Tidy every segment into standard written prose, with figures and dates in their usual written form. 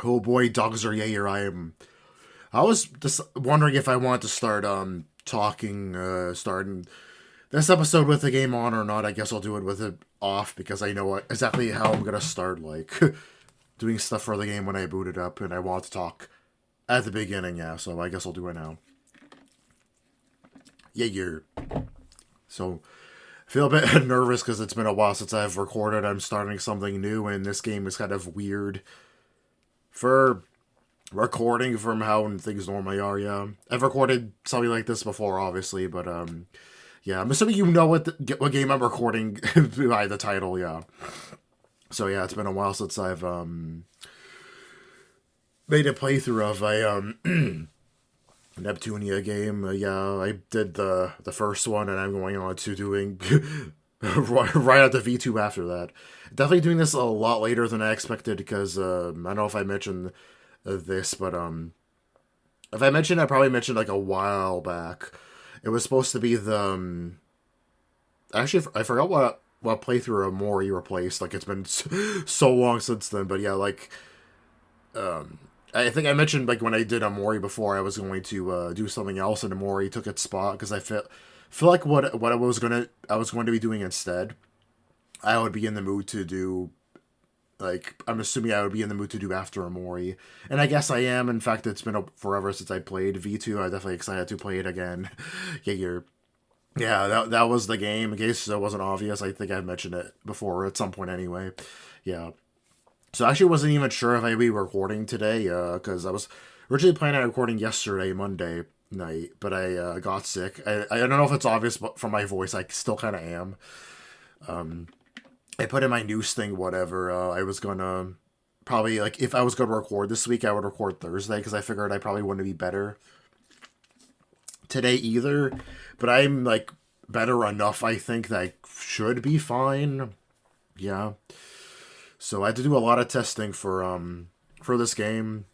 Oh boy, dogs are here. I was just wondering if I want to start starting this episode with the game on or not. I guess I'll do it with it off because I know exactly how I'm gonna start. Like doing stuff for the game when I boot it up, and I want to talk at the beginning. Yeah, so I guess I'll do it now. Yeah, you're so. I feel a bit nervous because it's been a while since I've recorded. I'm starting something new, and this game is kind of weird for recording from how things normally are. Yeah, I've recorded something like this before, obviously, but yeah, I'm assuming you know what game I'm recording by the title. Yeah, so yeah, it's been a while since I've made a playthrough of a Neptunia game. Yeah, I did the first one, and I'm going on to doing right at the V2 after that. Definitely doing this a lot later than I expected because I don't know if I mentioned this, but if I mentioned, I probably mentioned like a while back. It was supposed to be the actually I forgot what playthrough Omori replaced. Like it's been so long since then, but yeah, like I think I mentioned like when I did Omori before, I was going to do something else, and Omori took its spot because I feel like what I was going to be doing instead. I would be in the mood to do like I'm assuming I would be in the mood to do after Omori, and I guess I am. In fact, it's been forever since I played V2. I'm definitely excited to play it again. Yeah, that was the game. In case it wasn't obvious, I think I've mentioned it before at some point anyway. Yeah. So I actually wasn't even sure if I'd be recording today, because I was originally planning on recording yesterday, Monday night, but I got sick. I don't know if it's obvious, but from my voice, I still kind of am. I put in my news thing, whatever. I was gonna probably like if I was gonna record this week, I would record Thursday because I figured I probably wouldn't be better today either. But I'm like better enough, I think that I should be fine. Yeah. So I had to do a lot of testing for this game.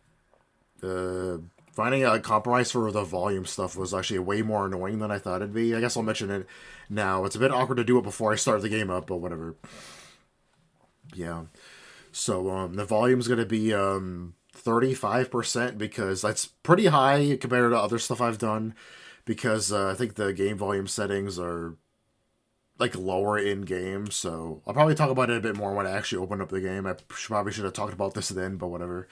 Uh, Finding a compromise for the volume stuff was actually way more annoying than I thought it'd be. I guess I'll mention it now. It's a bit awkward to do it before I start the game up, but whatever. Yeah. So the volume's gonna be 35% because that's pretty high compared to other stuff I've done. Because I think the game volume settings are like lower in game, so I'll probably talk about it a bit more when I actually open up the game. Probably should have talked about this then, but whatever.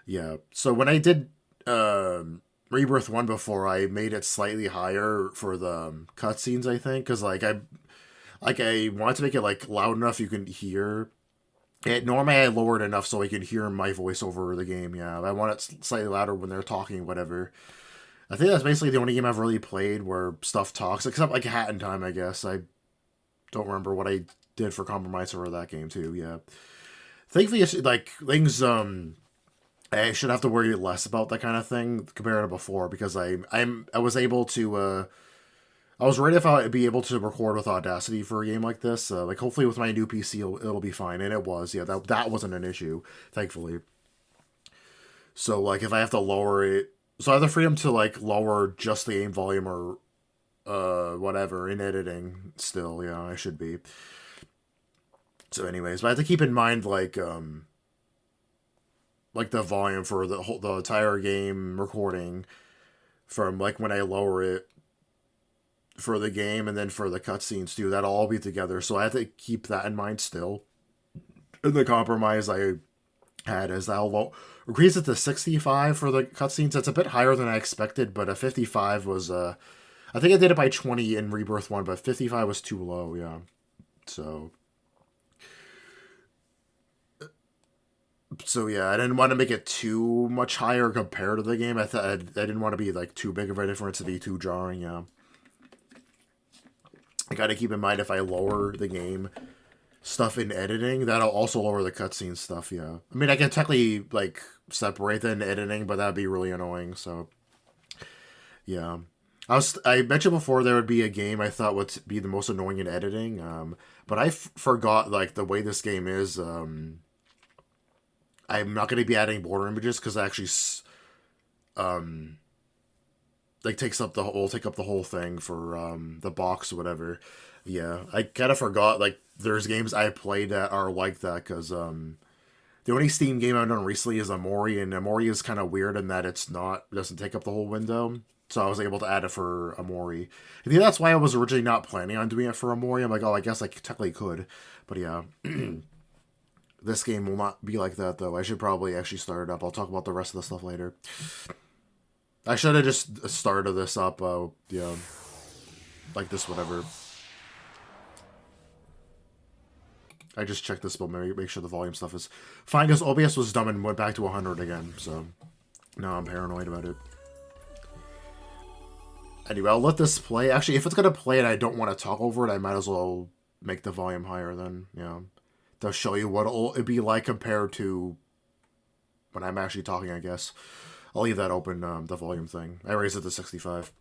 Yeah. So when I did Rebirth One before, I made it slightly higher for the cutscenes. I think because I wanted to make it like loud enough you can hear. Normally I lowered enough so I can hear my voice over the game. Yeah, I want it slightly louder when they're talking, whatever. I think that's basically the only game I've really played where stuff talks, except like Hat in Time. I guess I don't remember what I did for compromise over that game too. Yeah, thankfully, it's like things. I should have to worry less about that kind of thing compared to before because I was able to. I was worried if I'd be able to record with Audacity for a game like this. Like hopefully with my new PC, it'll be fine, and it was. Yeah, that wasn't an issue, thankfully. So like if I have to lower it, so I have the freedom to like lower just the aim volume or whatever in editing. Still, yeah, I should be. So, anyways, but I have to keep in mind like the volume for the entire game recording from like when I lower it for the game and then for the cutscenes too. That'll all be together. So I have to keep that in mind still. And the compromise I had is that I'll increase it to 65 for the cutscenes. That's a bit higher than I expected, but a 55 was I think I did it by 20 in Rebirth 1, but 55 was too low, yeah. So yeah, I didn't want to make it too much higher compared to the game. I thought I didn't want to be like too big of a difference to be too jarring. Yeah, I got to keep in mind if I lower the game stuff in editing, that'll also lower the cutscene stuff. Yeah, I mean I can technically like separate that in editing, but that'd be really annoying. So yeah, I mentioned before there would be a game I thought would be the most annoying in editing. But forgot like the way this game is. I'm not going to be adding border images because I actually like takes up the whole, will take up the whole thing for the box or whatever. Yeah, I kind of forgot like there's games I played that are like that because the only Steam game I've done recently is Omori, and Omori is kind of weird in that it doesn't take up the whole window. So I was able to add it for Omori. I think that's why I was originally not planning on doing it for Omori. I'm like, oh, I guess I technically could, but yeah. This game will not be like that though. I should probably actually start it up. I'll talk about the rest of the stuff later. I should have just started this up, yeah, like this, whatever. I just checked this, but make sure the volume stuff is fine, because OBS was dumb and went back to 100 again, so now I'm paranoid about it. Anyway, I'll let this play. Actually, if it's going to play and I don't want to talk over it, I might as well make the volume higher then, yeah. To show you what it'd be like compared to when I'm actually talking, I guess. I'll leave that open, the volume thing. I raised it to 65.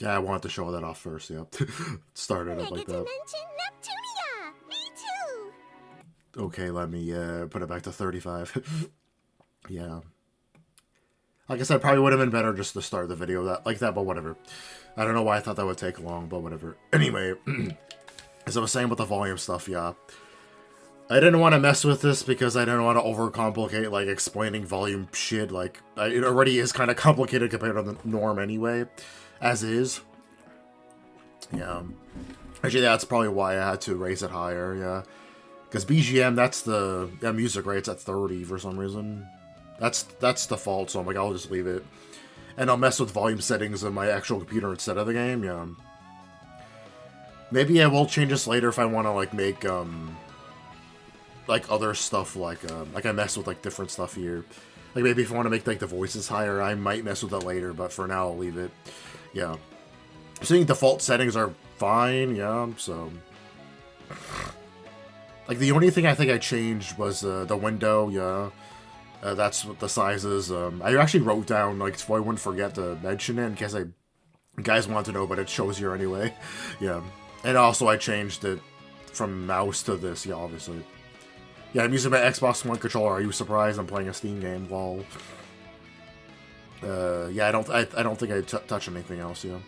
Yeah, I wanted to show that off first, yep. Started it like that. Megadimension Neptunia V2. Okay, let me put it back to 35. Yeah. Like I said, probably would have been better just to start the video like that, but whatever. I don't know why I thought that would take long, but whatever. Anyway, as I was saying about the volume stuff, yeah. I didn't want to mess with this because I didn't want to overcomplicate, like, explaining volume shit. Like, it already is kind of complicated compared to the norm anyway, as is. Yeah. Actually, that's probably why I had to raise it higher, yeah. Because BGM, that's the... Yeah, music rate's at 30 for some reason. That's default, so I'm like, I'll just leave it. And I'll mess with volume settings on my actual computer instead of the game, yeah. Maybe I will change this later if I want to, like, make, like, other stuff, like I mess with, like, different stuff here. Like, maybe if I want to make, like, the voices higher, I might mess with that later, but for now, I'll leave it. Yeah. Seeing default settings are fine, yeah, so... Like, the only thing I think I changed was, the window, yeah. That's what the size is. I actually wrote down, like, so I wouldn't forget to mention it in case you guys want to know, but it shows here anyway. Yeah. And also, I changed it from mouse to this, yeah, obviously. Yeah, I'm using my Xbox One controller. Are you surprised I'm playing a Steam game? Lol. Yeah, I don't think I touch anything else, yeah.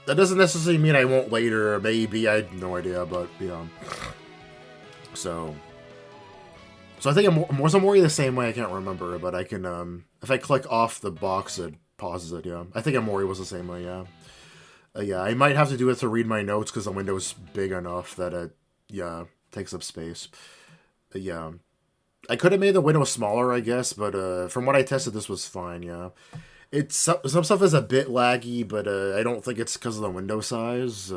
That doesn't necessarily mean I won't later, maybe, I have no idea, but, yeah. So I think Omori the same way, I can't remember, but I can, if I click off the box, it pauses it, yeah. I think Omori was the same way, yeah. Yeah, I might have to do it to read my notes, because the window's big enough that it, yeah, takes up space. Yeah. I could have made the window smaller, I guess, but from what I tested, this was fine, yeah. Some stuff is a bit laggy, but I don't think it's because of the window size.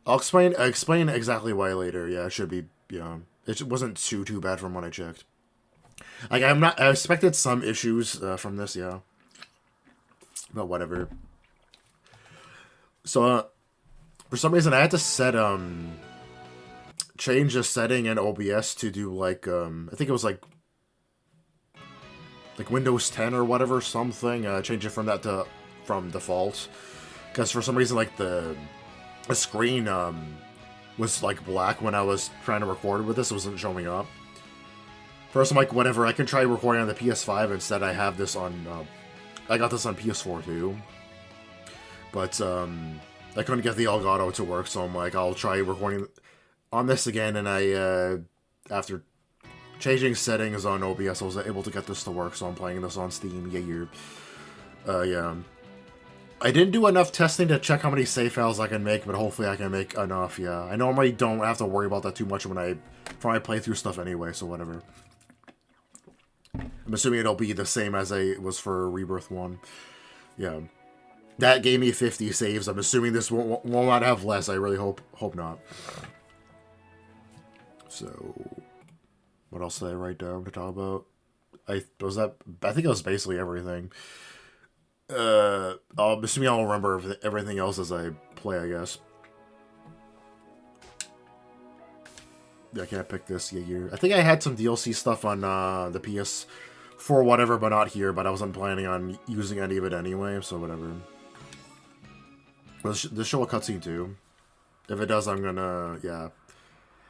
I'll explain exactly why later. Yeah, it should be. Yeah, it wasn't too bad from what I checked. Like I expected some issues from this. Yeah, but whatever. So, for some reason, I had to set, change the setting in OBS to do, like, I think it was, like Windows 10 or whatever, something. Change it from that to, from default. Because for some reason, like, the screen, was, like, black when I was trying to record with this. It wasn't showing up. First, I'm like, whatever, I can try recording on the PS5. Instead, I have this on, I got this on PS4, too. But, I couldn't get the Elgato to work, so I'm like, I'll try recording on this again, and I, after changing settings on OBS, I was able to get this to work, so I'm playing this on Steam. Yeah. I didn't do enough testing to check how many save files I can make, but hopefully I can make enough, yeah. I normally don't have to worry about that too much for my playthrough stuff anyway, so whatever. I'm assuming it'll be the same as it was for Rebirth 1. Yeah. That gave me 50 saves. I'm assuming this will not have less. I really hope not. So, what else did I write down to talk about? I think it was basically everything. I'm assuming I'll remember everything else as I play, I guess. Yeah, I can't pick this year. I think I had some DLC stuff on the PS4 whatever, but not here. But I wasn't planning on using any of it anyway, so whatever. This show a cutscene too. If it does, I'm gonna, yeah.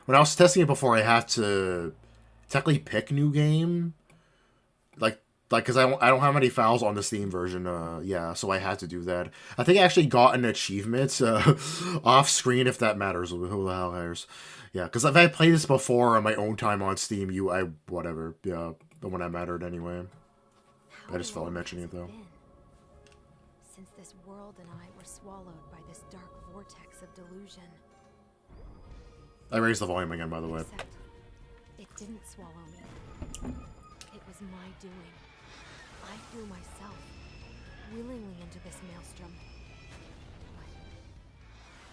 When I was testing it before, I had to technically pick new game. Like, because I don't have any files on the Steam version, yeah, so I had to do that. I think I actually got an achievement, off screen, if that matters. Who the hell cares? Yeah, because if I played this before on my own time on Steam, whatever, yeah, the one that mattered anyway. I just felt like mentioning it, though. Since this world and I were swallowed by this dark vortex of delusion. I raised the volume again, by the way. Except it didn't swallow me. It was my doing. I threw myself willingly into this maelstrom. But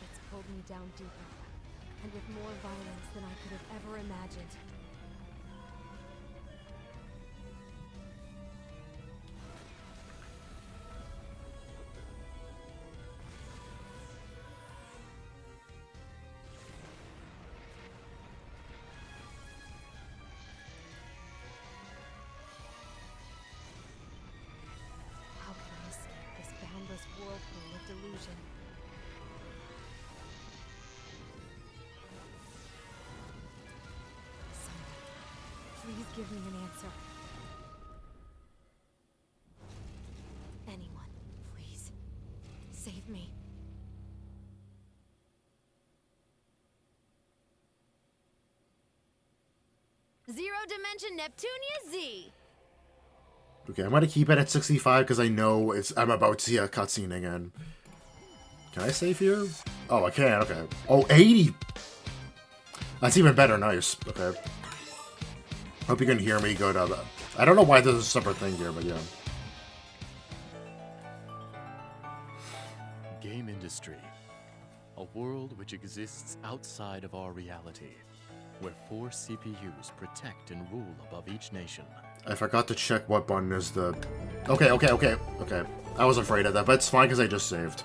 it's pulled me down deeper, and with more violence than I could have ever imagined. How can I escape this boundless whirlpool of delusion? Please give me an answer. Anyone, please. Save me. Zero Dimension Neptunia Z. Okay, I'm gonna keep it at 65 because I know I'm about to see a cutscene again. Can I save here? Oh, I can, okay. Oh, 80! That's even better, nice. Okay. Hope you can hear me good. I don't know why there's a separate thing here, but yeah. Game industry. A world which exists outside of our reality, where 4 CPUs protect and rule above each nation. I forgot to check what button is the... Okay. I was afraid of that, but it's fine because I just saved.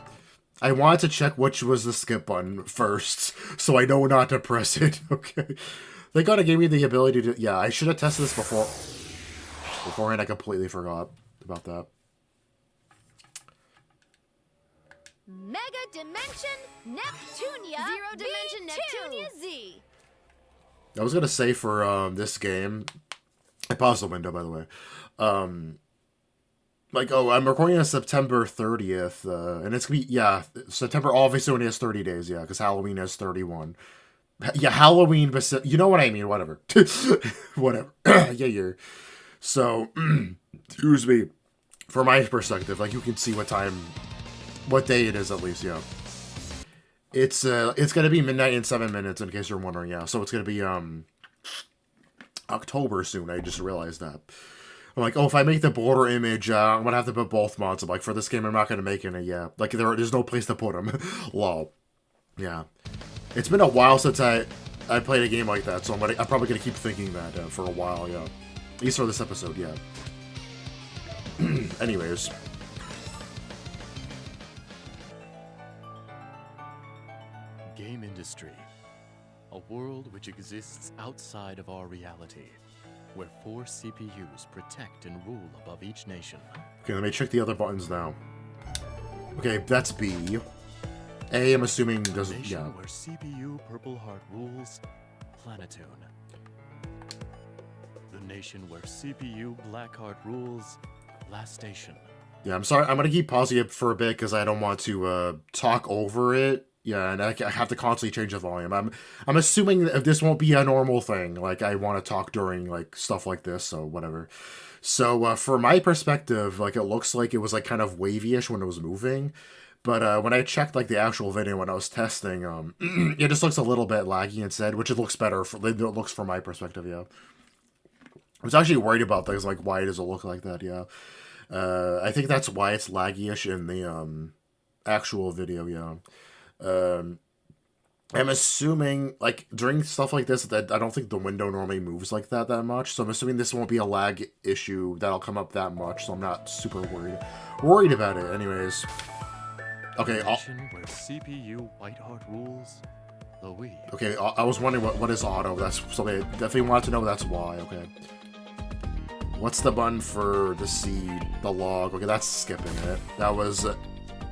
I wanted to check which was the skip button first, so I know not to press it. Okay. They gotta give me the ability to... Yeah, I should have tested this beforehand. I completely forgot about that. Megadimension Neptunia Zero Dimension Neptunia Z. I was gonna say for this game... I paused the window, by the way. I'm recording on September 30th, and it's gonna be... Yeah, September obviously only has 30 days, yeah, because Halloween has 31. Yeah, Halloween, but you know what I mean, whatever. Whatever. Yeah. So, excuse me. From my perspective, like, you can see what day it is, at least, yeah. It's gonna be midnight in 7 minutes, in case you're wondering, yeah. So it's gonna be, October soon, I just realized that. I'm like, oh, if I make the border image, I'm gonna have to put both mods. I'm like, for this game, I'm not gonna make any, yeah. Like, there's no place to put them. Lol. Yeah. It's been a while since I played a game like that, so I'm probably gonna keep thinking that for a while, yeah. At least for this episode, yeah. Anyways. industry. A world which exists outside of our reality, where 4 CPUs protect and rule above each nation. Okay, let me check the other buttons now. Okay, that's B. A, I'm assuming doesn't. Nation Yeah. where CPU Purple Heart rules, Planetoon. The nation where CPU Blackheart rules, Last Station. Yeah, I'm sorry. I'm gonna keep pausing it for a bit because I don't want to talk over it. Yeah, and I have to constantly change the volume. I'm assuming that this won't be a normal thing. Like, I want to talk during like stuff like this, so whatever. So for my perspective, like, it looks like it was like kind of wavy-ish when it was moving. But when I checked like the actual video when I was testing, it just looks a little bit laggy instead, which it looks better. It looks from my perspective, yeah. I was actually worried about things like, why does it look like that, yeah. I think that's why it's laggy-ish in the actual video, yeah. I'm assuming, like, during stuff like this, that I don't think the window normally moves like that much, so I'm assuming this won't be a lag issue that'll come up that much, so I'm not super worried about it. Anyways. Okay, Nation where CPU Whiteheart rules, the we. Okay, I was wondering what is auto. That's something I definitely wanted to know. That's why. Okay. What's the button for the seed, the log? Okay, that's skipping it. That was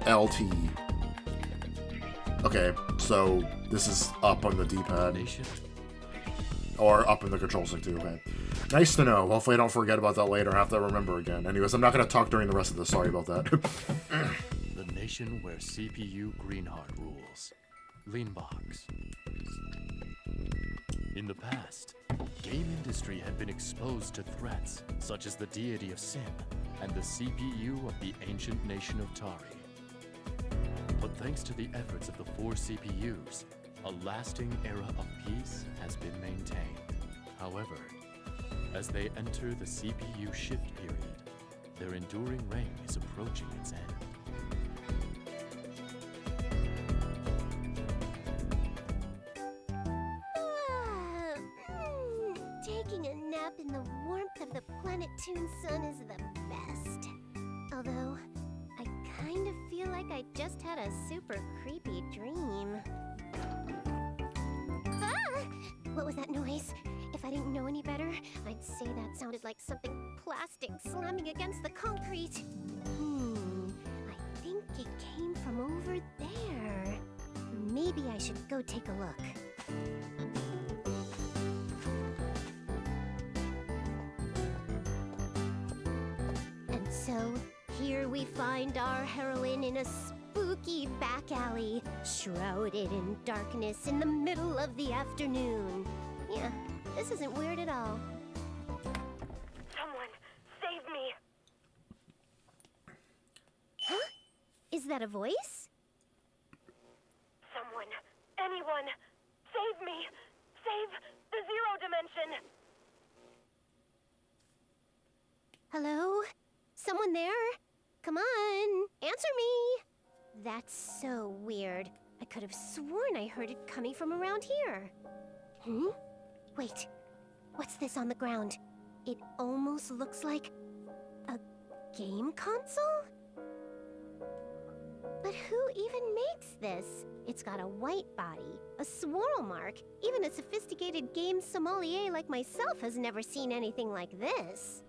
LT. Okay, so this is up on the D-pad. Nation. Or up in the control stick too, okay. Nice to know. Hopefully I don't forget about that later. I have to remember again. Anyways, I'm not going to talk during the rest of this. Sorry about that. The nation where CPU Greenheart rules, Leanbox. In the past, game industry had been exposed to threats such as the deity of sin and the CPU of the ancient nation of Tari. But thanks to the efforts of the 4 CPUs, a lasting era of peace has been maintained. However, as they enter the CPU shift period, their enduring reign is approaching its end. Taking a nap in the warmth of the Planetoon sun is the best. Although, I kind of feel like I just had a super creepy dream. Ah! What was that noise? If I didn't know any better, I'd say that sounded like something plastic slamming against the concrete. I think it came from over there. Maybe I should go take a look. And so, here we find our heroine in a spooky back alley, shrouded in darkness in the middle of the afternoon. Yeah, this isn't weird at all. Someone, save me! Huh? Is that a voice? Someone, anyone, save me! Save the Zero Dimension! Hello? Someone there? Come on, answer me! That's so weird. I could have sworn I heard it coming from around here. Wait, what's this on the ground? It almost looks like a game console? But who even makes this? It's got a white body, a swirl mark. Even a sophisticated game sommelier like myself has never seen anything like this.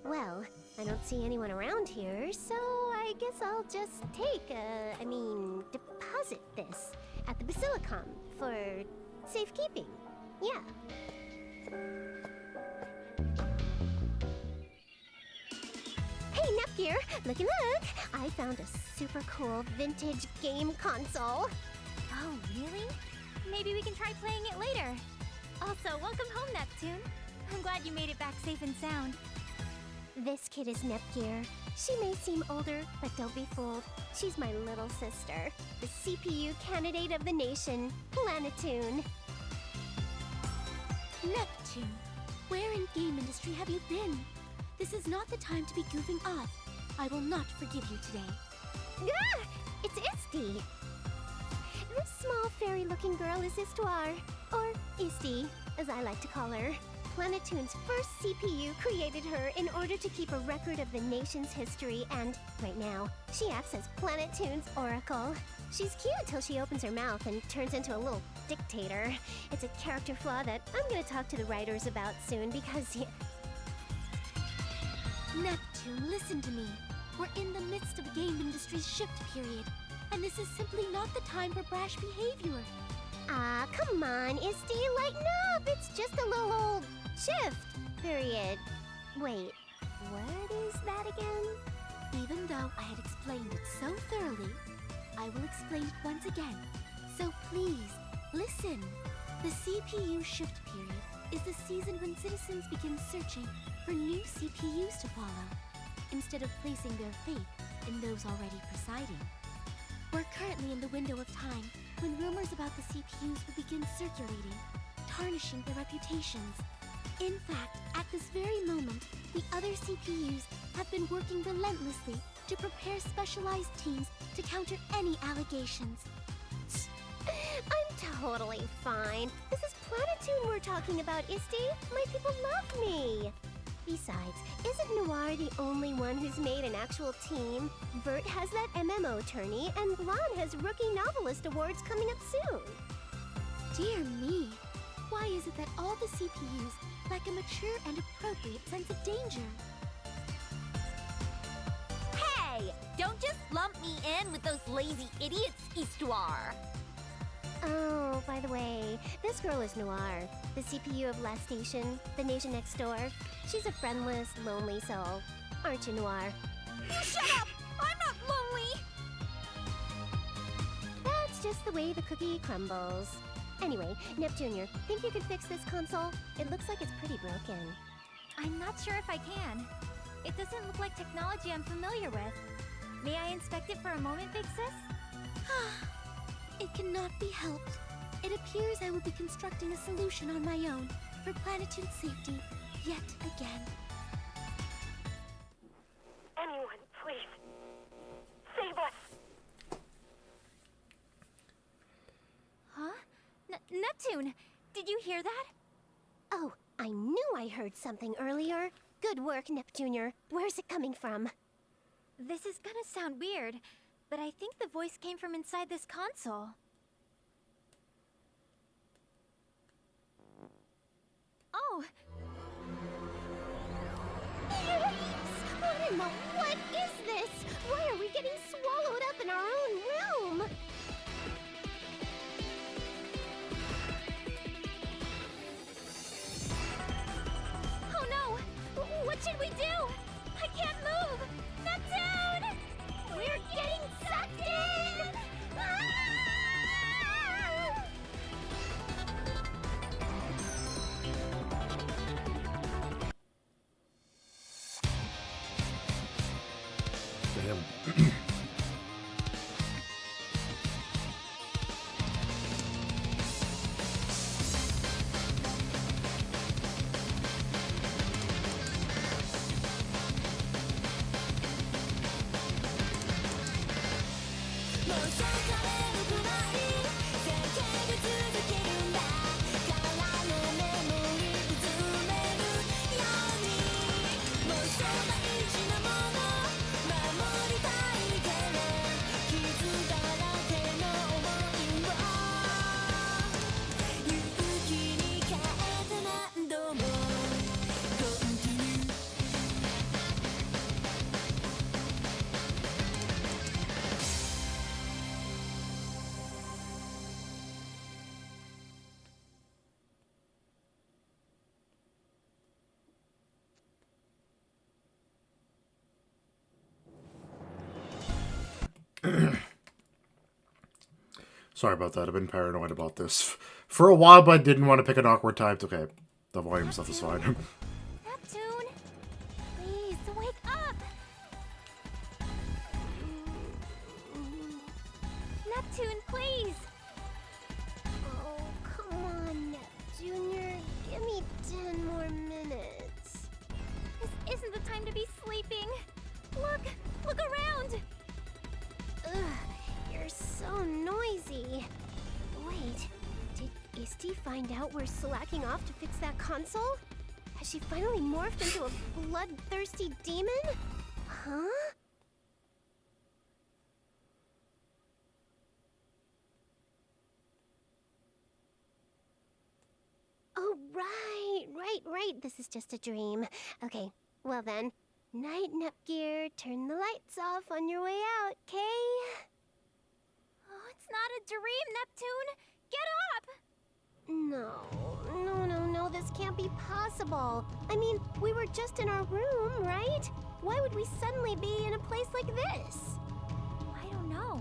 Well, I don't see anyone around here, so I guess I'll just deposit this at the Basilicom for safekeeping. Yeah. Hey, Nepgear, looky look! I found a super cool vintage game console. Oh, really? Maybe we can try playing it later. Also, welcome home, Neptune. I'm glad you made it back safe and sound. This kid is Nepgear. She may seem older, but don't be fooled. She's my little sister, the CPU candidate of the nation, Planetoon. Neptune, where in game industry have you been? This is not the time to be goofing off. I will not forgive you today. Ah! It's Isti! This small fairy-looking girl is Histoire, or Isti, as I like to call her. Planetoon's first CPU created her in order to keep a record of the nation's history, and right now, she acts as Planetoon's oracle. She's cute till she opens her mouth and turns into a little dictator. It's a character flaw that I'm gonna talk to the writers about soon because Neptune, listen to me. We're in the midst of a game industry's shift period, and this is simply not the time for brash behavior. Ah, come on, Isty, lighten up! It's just a little old shift period. Wait, what is that again? Even though I had explained it so thoroughly, I will explain it once again. So please, listen. The CPU shift period is the season when citizens begin searching for new CPUs to follow, instead of placing their faith in those already presiding. We're currently in the window of time when rumors about the CPUs will begin circulating, tarnishing their reputations. In fact, at this very moment, the other CPUs have been working relentlessly to prepare specialized teams to counter any allegations. I'm totally fine. This is Planetoon we're talking about, Isty. My people love me. Besides, isn't Noir the only one who's made an actual team? Vert has that MMO tourney, and Blonde has Rookie Novelist Awards coming up soon. Dear me, why is it that all the CPUs lack a mature and appropriate sense of danger? Hey! Don't just lump me in with those lazy idiots, Histoire! Oh, by the way, this girl is Noir, the CPU of Last Station, the nation next door. She's a friendless, lonely soul. Aren't you, Noir? You shut up! I'm not lonely! That's just the way the cookie crumbles. Anyway, Nep Jr., think you could fix this console? It looks like it's pretty broken. I'm not sure if I can. It doesn't look like technology I'm familiar with. May I inspect it for a moment, Big Sis? It cannot be helped. It appears I will be constructing a solution on my own for Planetoon's safety yet again. Anyone, please. Save us! Huh? Neptune, did you hear that? Oh, I knew I heard something earlier. Good work, Nep Jr. Where's it coming from? This is gonna sound weird, but I think the voice came from inside this console. Oh! What is this? Why are we getting swallowed up in our own room? Oh no! What should we do? I can't move! Neptune! We're getting sucked in! Ah! Damn. Sorry about that. I've been paranoid about this for a while, but I didn't want to pick an awkward time. It's okay. The volume stuff is fine. Neptune! Please, wake up! Neptune, please! Oh, come on, Nep Jr. Give me 10 more minutes. This isn't the time to be sleeping. Look! Look around! Ugh, you're so noisy. Wait, did Isty find out we're slacking off to fix that console? Has she finally morphed into a bloodthirsty demon? Huh? Oh, right. This is just a dream. Okay, well then. Night, Nepgear. Turn the lights off on your way out, okay? Oh, it's not a dream, Neptune! Get up! No, this can't be possible. I mean, we were just in our room, right? Why would we suddenly be in a place like this? I don't know.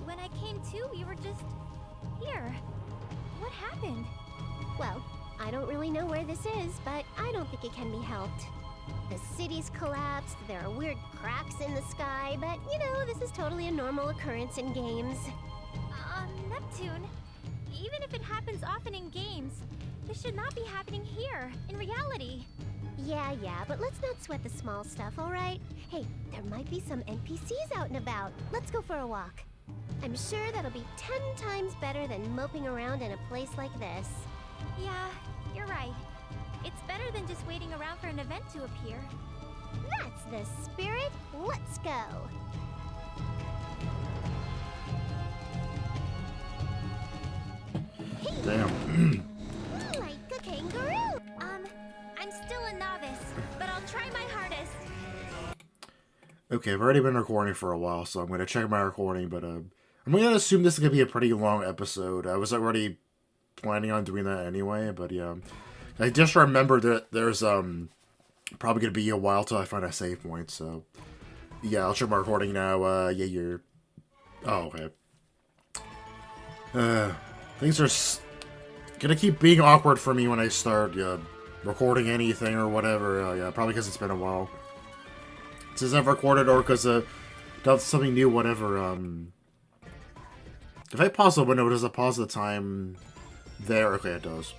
When I came to, we were just here. What happened? Well, I don't really know where this is, but I don't think it can be helped. The city's collapsed, there are weird cracks in the sky, but you know, this is totally a normal occurrence in games. Neptune, even if it happens often in games, this should not be happening here, in reality. Yeah, but let's not sweat the small stuff, alright? Hey, there might be some NPCs out and about. Let's go for a walk. I'm sure that'll be 10 times better than moping around in a place like this. Yeah, you're right. It's better than just waiting around for an event to appear. That's the spirit. Let's go. Damn. Like a kangaroo. I'm still a novice, but I'll try my hardest. Okay, I've already been recording for a while, so I'm going to check my recording, but I'm going to assume this is going to be a pretty long episode. I was already planning on doing that anyway, but yeah. I just remembered that there's probably going to be a while till I find a save point, so yeah, I'll check my recording now. Yeah, you're... Oh, okay. Things are gonna keep being awkward for me when I start recording anything or whatever. Yeah, probably because it's been a while since I've recorded, or because that's something new, whatever. If I pause the window, does it pause the time there? Okay, it does.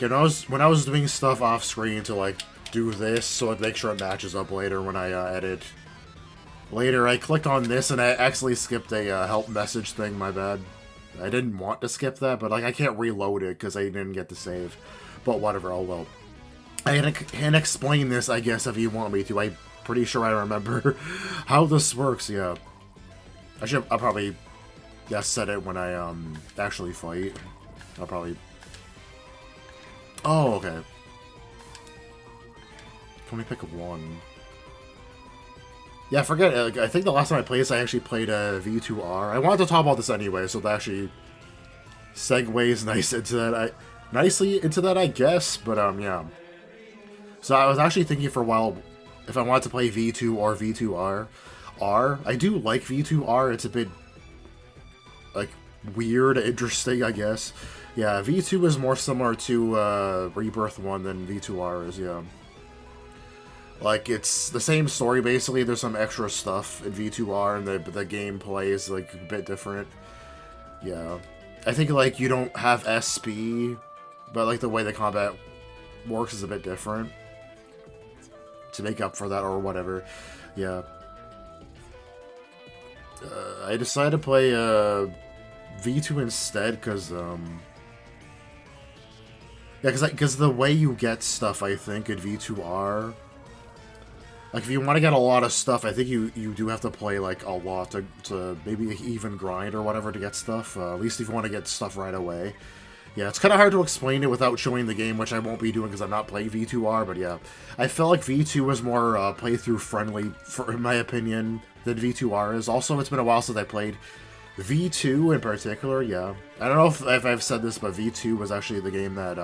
Okay, when I was doing stuff off screen to like do this, so I'd make sure it matches up later when I edit. Later, I clicked on this and I actually skipped a help message thing, my bad. I didn't want to skip that, but like I can't reload it because I didn't get the save. But whatever, oh well. I can explain this, I guess, if you want me to. I'm pretty sure I remember how this works, yeah. I'll probably set it when I actually fight. I'll probably... Oh, okay. Can we pick one? Yeah, I forget. I think the last time I played this, I actually played V2R. I wanted to talk about this anyway, so that actually segues nicely into that, I guess. But yeah. So I was actually thinking for a while if I wanted to play V2 or V2R. I do like V2R. It's a bit like weird, interesting, I guess. Yeah, V2 is more similar to Rebirth 1 than V2R is. Yeah. Like, it's the same story, basically. There's some extra stuff in V2R, and the gameplay is, like, a bit different. Yeah. I think, like, you don't have SP, but, like, the way the combat works is a bit different. To make up for that, or whatever. Yeah. I decided to play, V2 instead, because, yeah, because the way you get stuff, I think, in V2R... Like, if you want to get a lot of stuff, I think you do have to play, like, a lot to maybe even grind or whatever to get stuff. At least if you want to get stuff right away. Yeah, it's kind of hard to explain it without showing the game, which I won't be doing because I'm not playing V2R, but yeah. I felt like V2 was more playthrough-friendly, in my opinion, than V2R is. Also, it's been a while since I played V2 in particular, yeah. I don't know if I've said this, but V2 was actually the game that...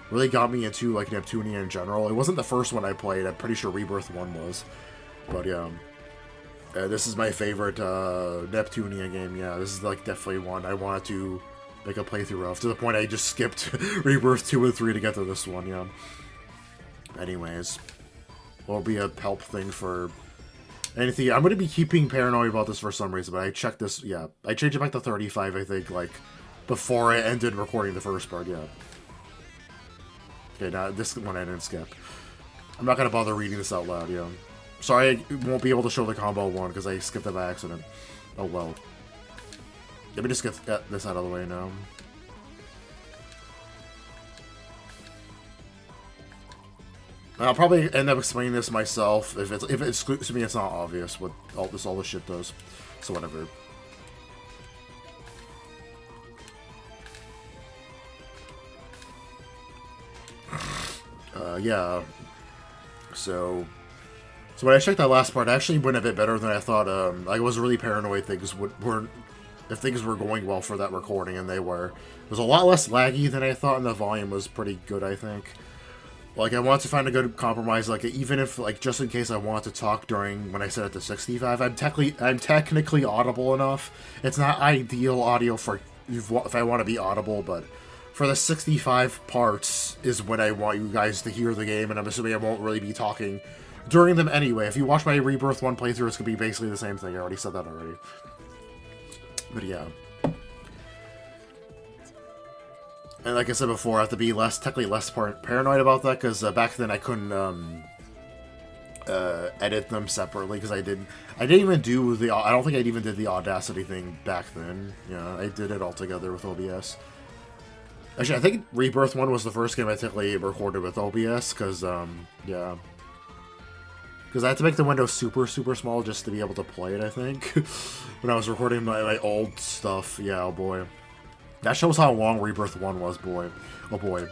really got me into, like, Neptunia in general. It wasn't the first one I played. I'm pretty sure Rebirth 1 was. But, yeah. This is my favorite Neptunia game. Yeah, this is, like, definitely one I wanted to make a playthrough of. To the point I just skipped Rebirth 2 and 3 to get to this one, yeah. Anyways. Will be a help thing for anything. I'm going to be keeping paranoid about this for some reason, but I checked this, yeah. I changed it back to 35, I think, like, before I ended recording the first part, yeah. Okay, now this one I didn't skip. I'm not gonna bother reading this out loud, yeah. Sorry I won't be able to show the combo one because I skipped it by accident. Oh well. Let me just get this out of the way now. I'll probably end up explaining this myself. If it's to me, it's not obvious what all this shit does. So whatever. Yeah. So when I checked that last part, it actually went a bit better than I thought. I was really paranoid if things were going well for that recording, and they were. It was a lot less laggy than I thought, and the volume was pretty good, I think. Like, I want to find a good compromise, like, even if, like, just in case I want to talk during, when I set it to 65, I'm technically audible enough. It's not ideal audio for, if I want to be audible, but for the 65 parts is when I want you guys to hear the game, and I'm assuming I won't really be talking during them anyway. If you watch my Rebirth 1 playthrough, it's going to be basically the same thing. I already said that already. But yeah. And like I said before, I have to be technically less paranoid about that, because back then I couldn't edit them separately, because I didn't even do the, I don't think I even did the Audacity thing back then. Yeah, I did it all together with OBS. Actually, I think Rebirth 1 was the first game I technically recorded with OBS, because, yeah. Because I had to make the window super, super small just to be able to play it, I think. When I was recording my old stuff. Yeah, oh boy. That shows how long Rebirth 1 was, boy. Oh boy.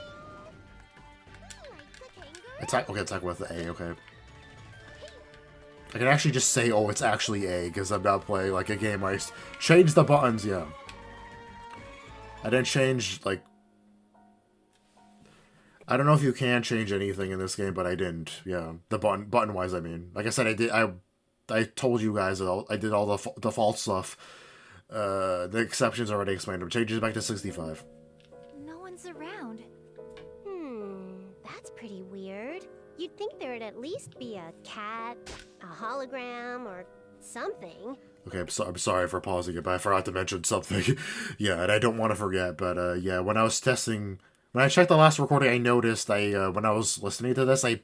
Attack with the A, okay. I can actually just say, oh, it's actually A, because I'm not playing like a game where I changed the buttons, yeah. I didn't change, like... I don't know if you can change anything in this game, but I didn't, yeah. The button-wise, I mean. Like I said, I told you guys that I did all the default stuff. The exceptions already explained them. Changes back to 65. No one's around. That's pretty weird. You'd think there'd at least be a cat, a hologram, or something. Okay, I'm sorry for pausing it, but I forgot to mention something. Yeah, and I don't want to forget, but yeah, when I was testing... When I checked the last recording, I noticed when I was listening to this, I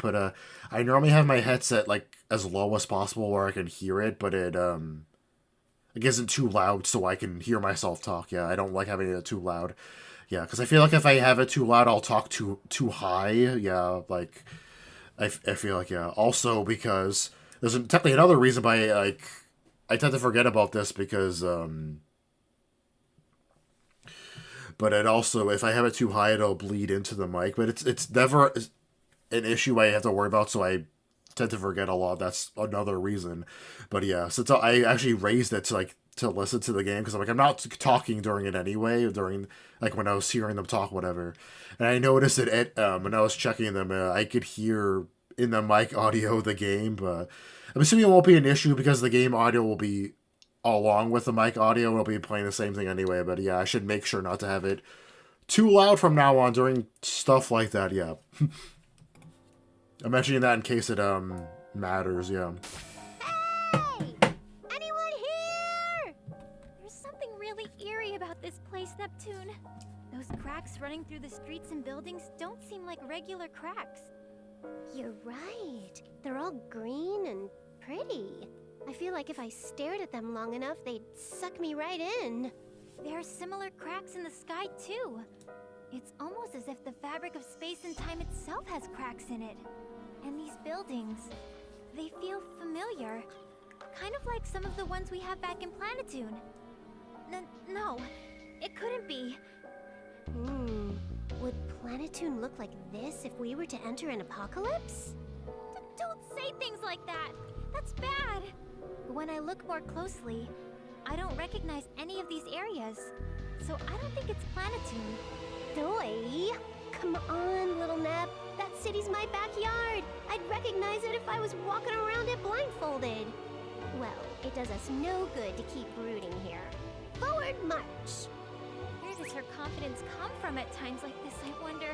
normally have my headset, like, as low as possible where I can hear it, but it isn't too loud so I can hear myself talk. Yeah, I don't like having it too loud. Yeah, because I feel like if I have it too loud, I'll talk too high. Yeah, like, I feel like, yeah. Also, because there's technically another reason why, like, I tend to forget about this because, but it also, if I have it too high, it'll bleed into the mic. But it's never an issue I have to worry about, so I tend to forget a lot. That's another reason. But yeah, since I actually raised it to listen to the game, because I'm like, I'm not talking during it anyway, during, like, when I was hearing them talk, whatever. And I noticed that when I was checking them, I could hear in the mic audio the game, but I'm assuming it won't be an issue because the game audio will be along with the mic audio. It'll be playing the same thing anyway, but yeah, I should make sure not to have it too loud from now on during stuff like that, yeah. I'm mentioning that in case it matters, yeah. Hey! Anyone here? There's something really eerie about this place, Neptune. Those cracks running through the streets and buildings don't seem like regular cracks. You're right. They're all green and pretty. I feel like if I stared at them long enough, they'd suck me right in. There are similar cracks in the sky, too. It's almost as if the fabric of space and time itself has cracks in it. And these buildings, they feel familiar. Kind of like some of the ones we have back in Planetoon. No, it couldn't be. Would Planetoon look like this if we were to enter an apocalypse? Don't say things like that. That's bad. When I look more closely, I don't recognize any of these areas. So I don't think it's Planetoon. Doy! Come on, little Nep. That city's my backyard. I'd recognize it if I was walking around it blindfolded. Well, it does us no good to keep brooding here. Forward march! Where does her confidence come from at times like this, I wonder?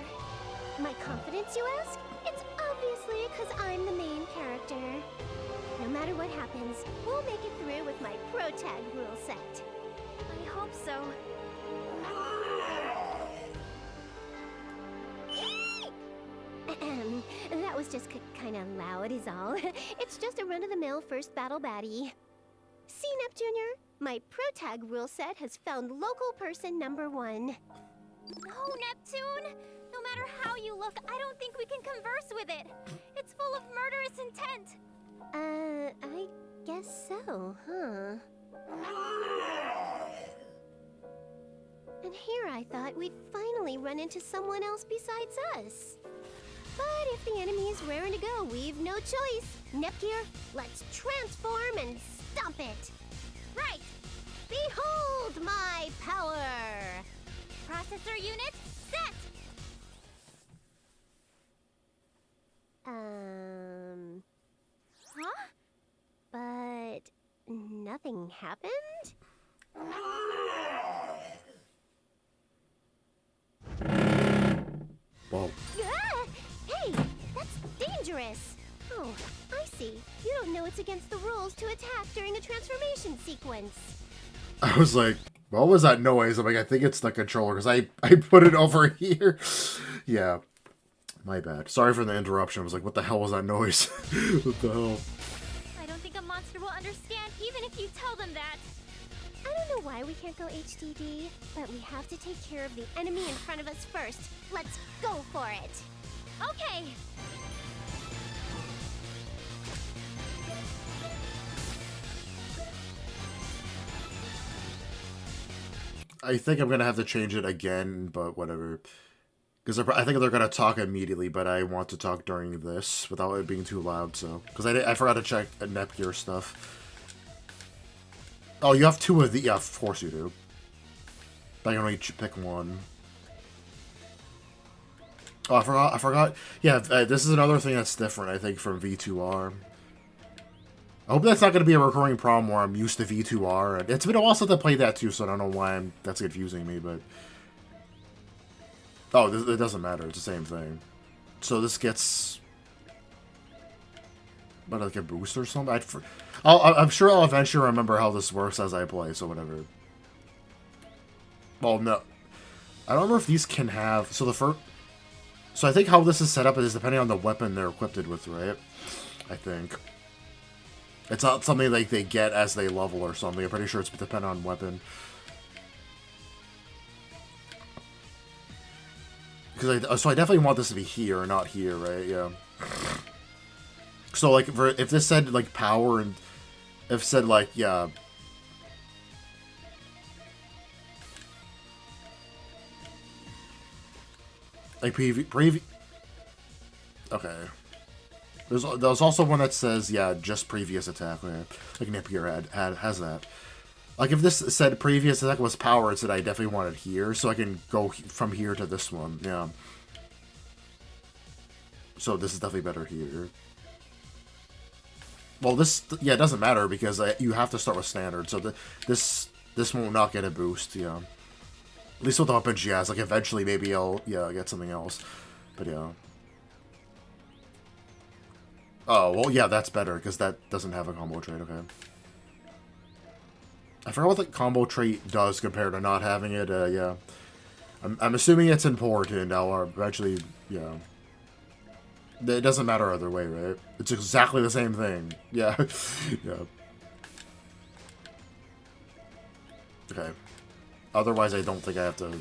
My confidence, you ask? It's obviously because I'm the main character. No matter what happens, we'll make it through with my pro tag rule set. I hope so. That was just kind of loud is all. It's just a run-of-the-mill first battle baddie. See, Nep Jr.? My pro tag rule set has found local person number 1. No, Neptune! No matter how you look, I don't think we can converse with it. It full of murderous intent. I guess so, huh? And here I thought we'd finally run into someone else besides us. But if the enemy is raring to go, we've no choice. Nepgear, let's transform and stomp it. Right. Behold my power! Processor unit set. Huh? But nothing happened? Well, Hey, that's dangerous. Oh, I see. You don't know it's against the rules to attack during a transformation sequence. I was like, what was that noise? I'm like, I think it's the controller, because I put it over here. Yeah, my bad. Sorry for the interruption. I was like, what the hell was that noise? What the hell? I don't think a monster will understand even if you tell them that. I don't know why we can't go HDD, but we have to take care of the enemy in front of us first. Let's go for it. Okay. I think I'm going to have to change it again, but whatever. Because I think they're going to talk immediately, but I want to talk during this without it being too loud, so... Because I forgot to check Nepgear stuff. Oh, you have two of the... Yeah, of course you do. But I can only pick one. Oh, I forgot. Yeah, this is another thing that's different, I think, from V2R. I hope that's not going to be a recurring problem where I'm used to V2R. And it's been a while since I played that too, so I don't know why that's confusing me, but... Oh, it doesn't matter. It's the same thing. So this gets... What, like a boost or something? I'm sure I'll eventually remember how this works as I play, so whatever. Well, no. I don't remember if these can have... So the first... So I think how this is set up is depending on the weapon they're equipped with, right? I think. It's not something like they get as they level or something. I'm pretty sure it's dependent on weapon. So I definitely want this to be here, not here, right? Yeah. So like, if this said like power and if said like yeah. Like previous. Okay. There's also one that says, yeah, just previous attack. Like Nepgear has that. Like if this said previous attack was power, it said I definitely want it here, so I can go from here to this one. Yeah. So this is definitely better here. Well, this, yeah, it doesn't matter because you have to start with standard, so this will not get a boost, yeah. At least with the weapon she has, like eventually maybe I'll, yeah, get something else. But yeah. Oh, well, yeah, that's better, because that doesn't have a combo trait, okay. I forgot what the combo trait does compared to not having it, yeah. I'm assuming it's important, I'll eventually, yeah. It doesn't matter either way, right? It's exactly the same thing. Yeah. Yeah. Okay. Otherwise, I don't think I have to...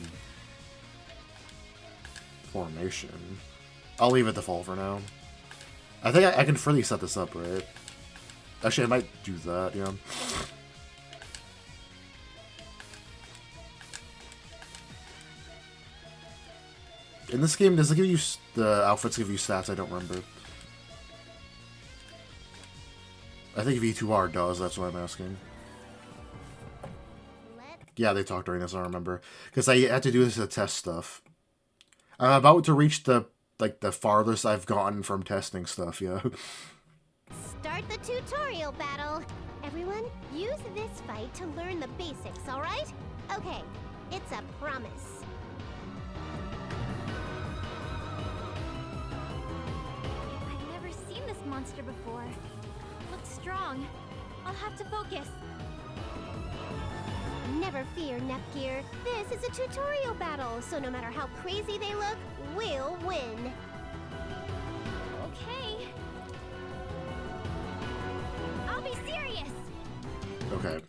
Formation. I'll leave it default for now. I think I can freely set this up, right? Actually, I might do that, yeah. In this game, does it give you... The outfits give you stats? I don't remember. I think V2R does, that's what I'm asking. Yeah, they talked during this, I remember. Because I had to do this to test stuff. I'm about to reach the farthest I've gotten from testing stuff, yeah. Start the tutorial battle. Everyone, use this fight to learn the basics, alright? Okay, it's a promise. I've never seen this monster before. Looks strong. I'll have to focus. Never fear, Nepgear. This is a tutorial battle, so no matter how crazy they look, we'll win. Okay. I'll be serious. Okay.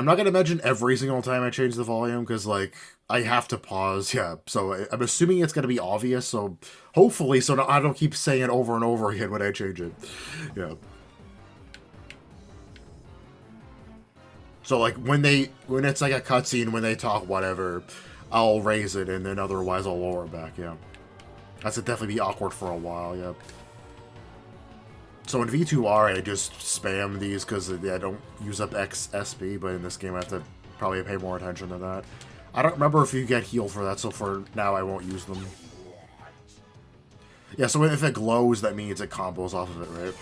I'm not gonna mention every single time I change the volume, because, like, I have to pause, yeah. So I'm assuming it's gonna be obvious, so hopefully, so I don't keep saying it over and over again when I change it. Yeah. So, like, when it's like a cutscene, when they talk whatever, I'll raise it, and then otherwise I'll lower it back, yeah. That's would definitely be awkward for a while, yeah. So in V2R, I just spam these because I don't use up XSP, but in this game I have to probably pay more attention to that. I don't remember if you get healed for that, so for now I won't use them. Yeah, so if it glows, that means it combos off of it, right?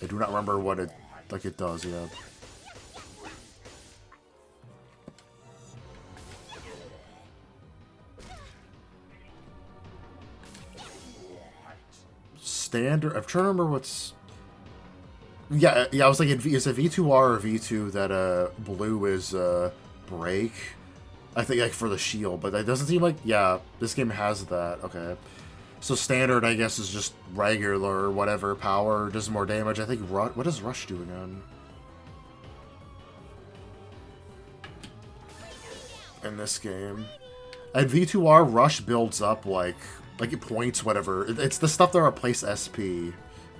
I do not remember what it does, yeah. Standard. I'm trying to remember what's. Yeah. I was thinking, is it V2R or V2 that blue is break? I think like for the shield, but that doesn't seem like. Yeah, this game has that. Okay. So standard, I guess, is just regular or whatever power, does more damage. I think. What does Rush do again? In this game, and V2R Rush builds up like it points, whatever. It's the stuff that replace SP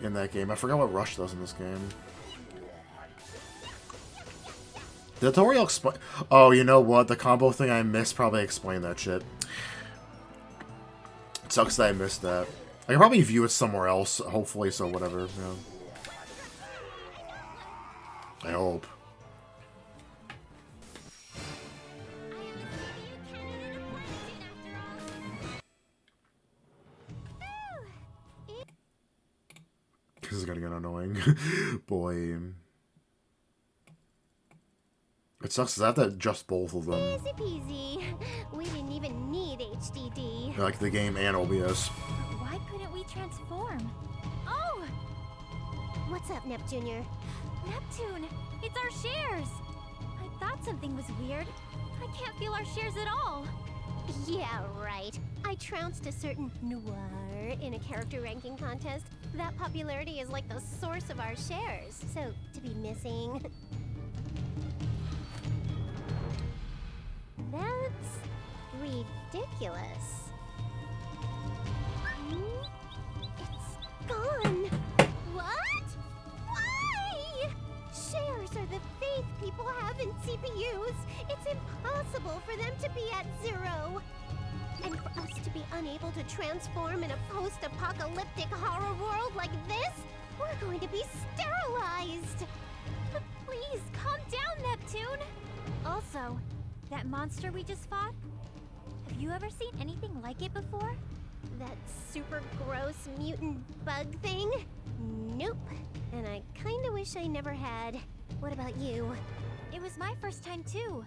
in that game. I forgot what Rush does in this game. The tutorial explain. Oh, you know what? The combo thing I missed probably explained that shit. It sucks that I missed that. I can probably view it somewhere else, hopefully, so whatever. Yeah. I hope. This is gonna get annoying. Boy. It sucks because I have to adjust both of them. Easy peasy. We didn't even need HDD. Like the game and OBS. Why couldn't we transform? Oh! What's up, Neptunior? Neptune! It's our shares! I thought something was weird. I can't feel our shares at all. Yeah, right. I trounced a certain noir in a character ranking contest. That popularity is like the source of our shares. So, to be missing... That's ridiculous. It's gone. What? Why? Shares are the faith people have in CPUs. It's impossible for them to be at zero. And for us to be unable to transform in a post-apocalyptic horror world like this, we're going to be sterilized. But please, calm down, Neptune! Also, that monster we just fought? Have you ever seen anything like it before? That super gross mutant bug thing? Nope. And I kinda wish I never had. What about you? It was my first time too.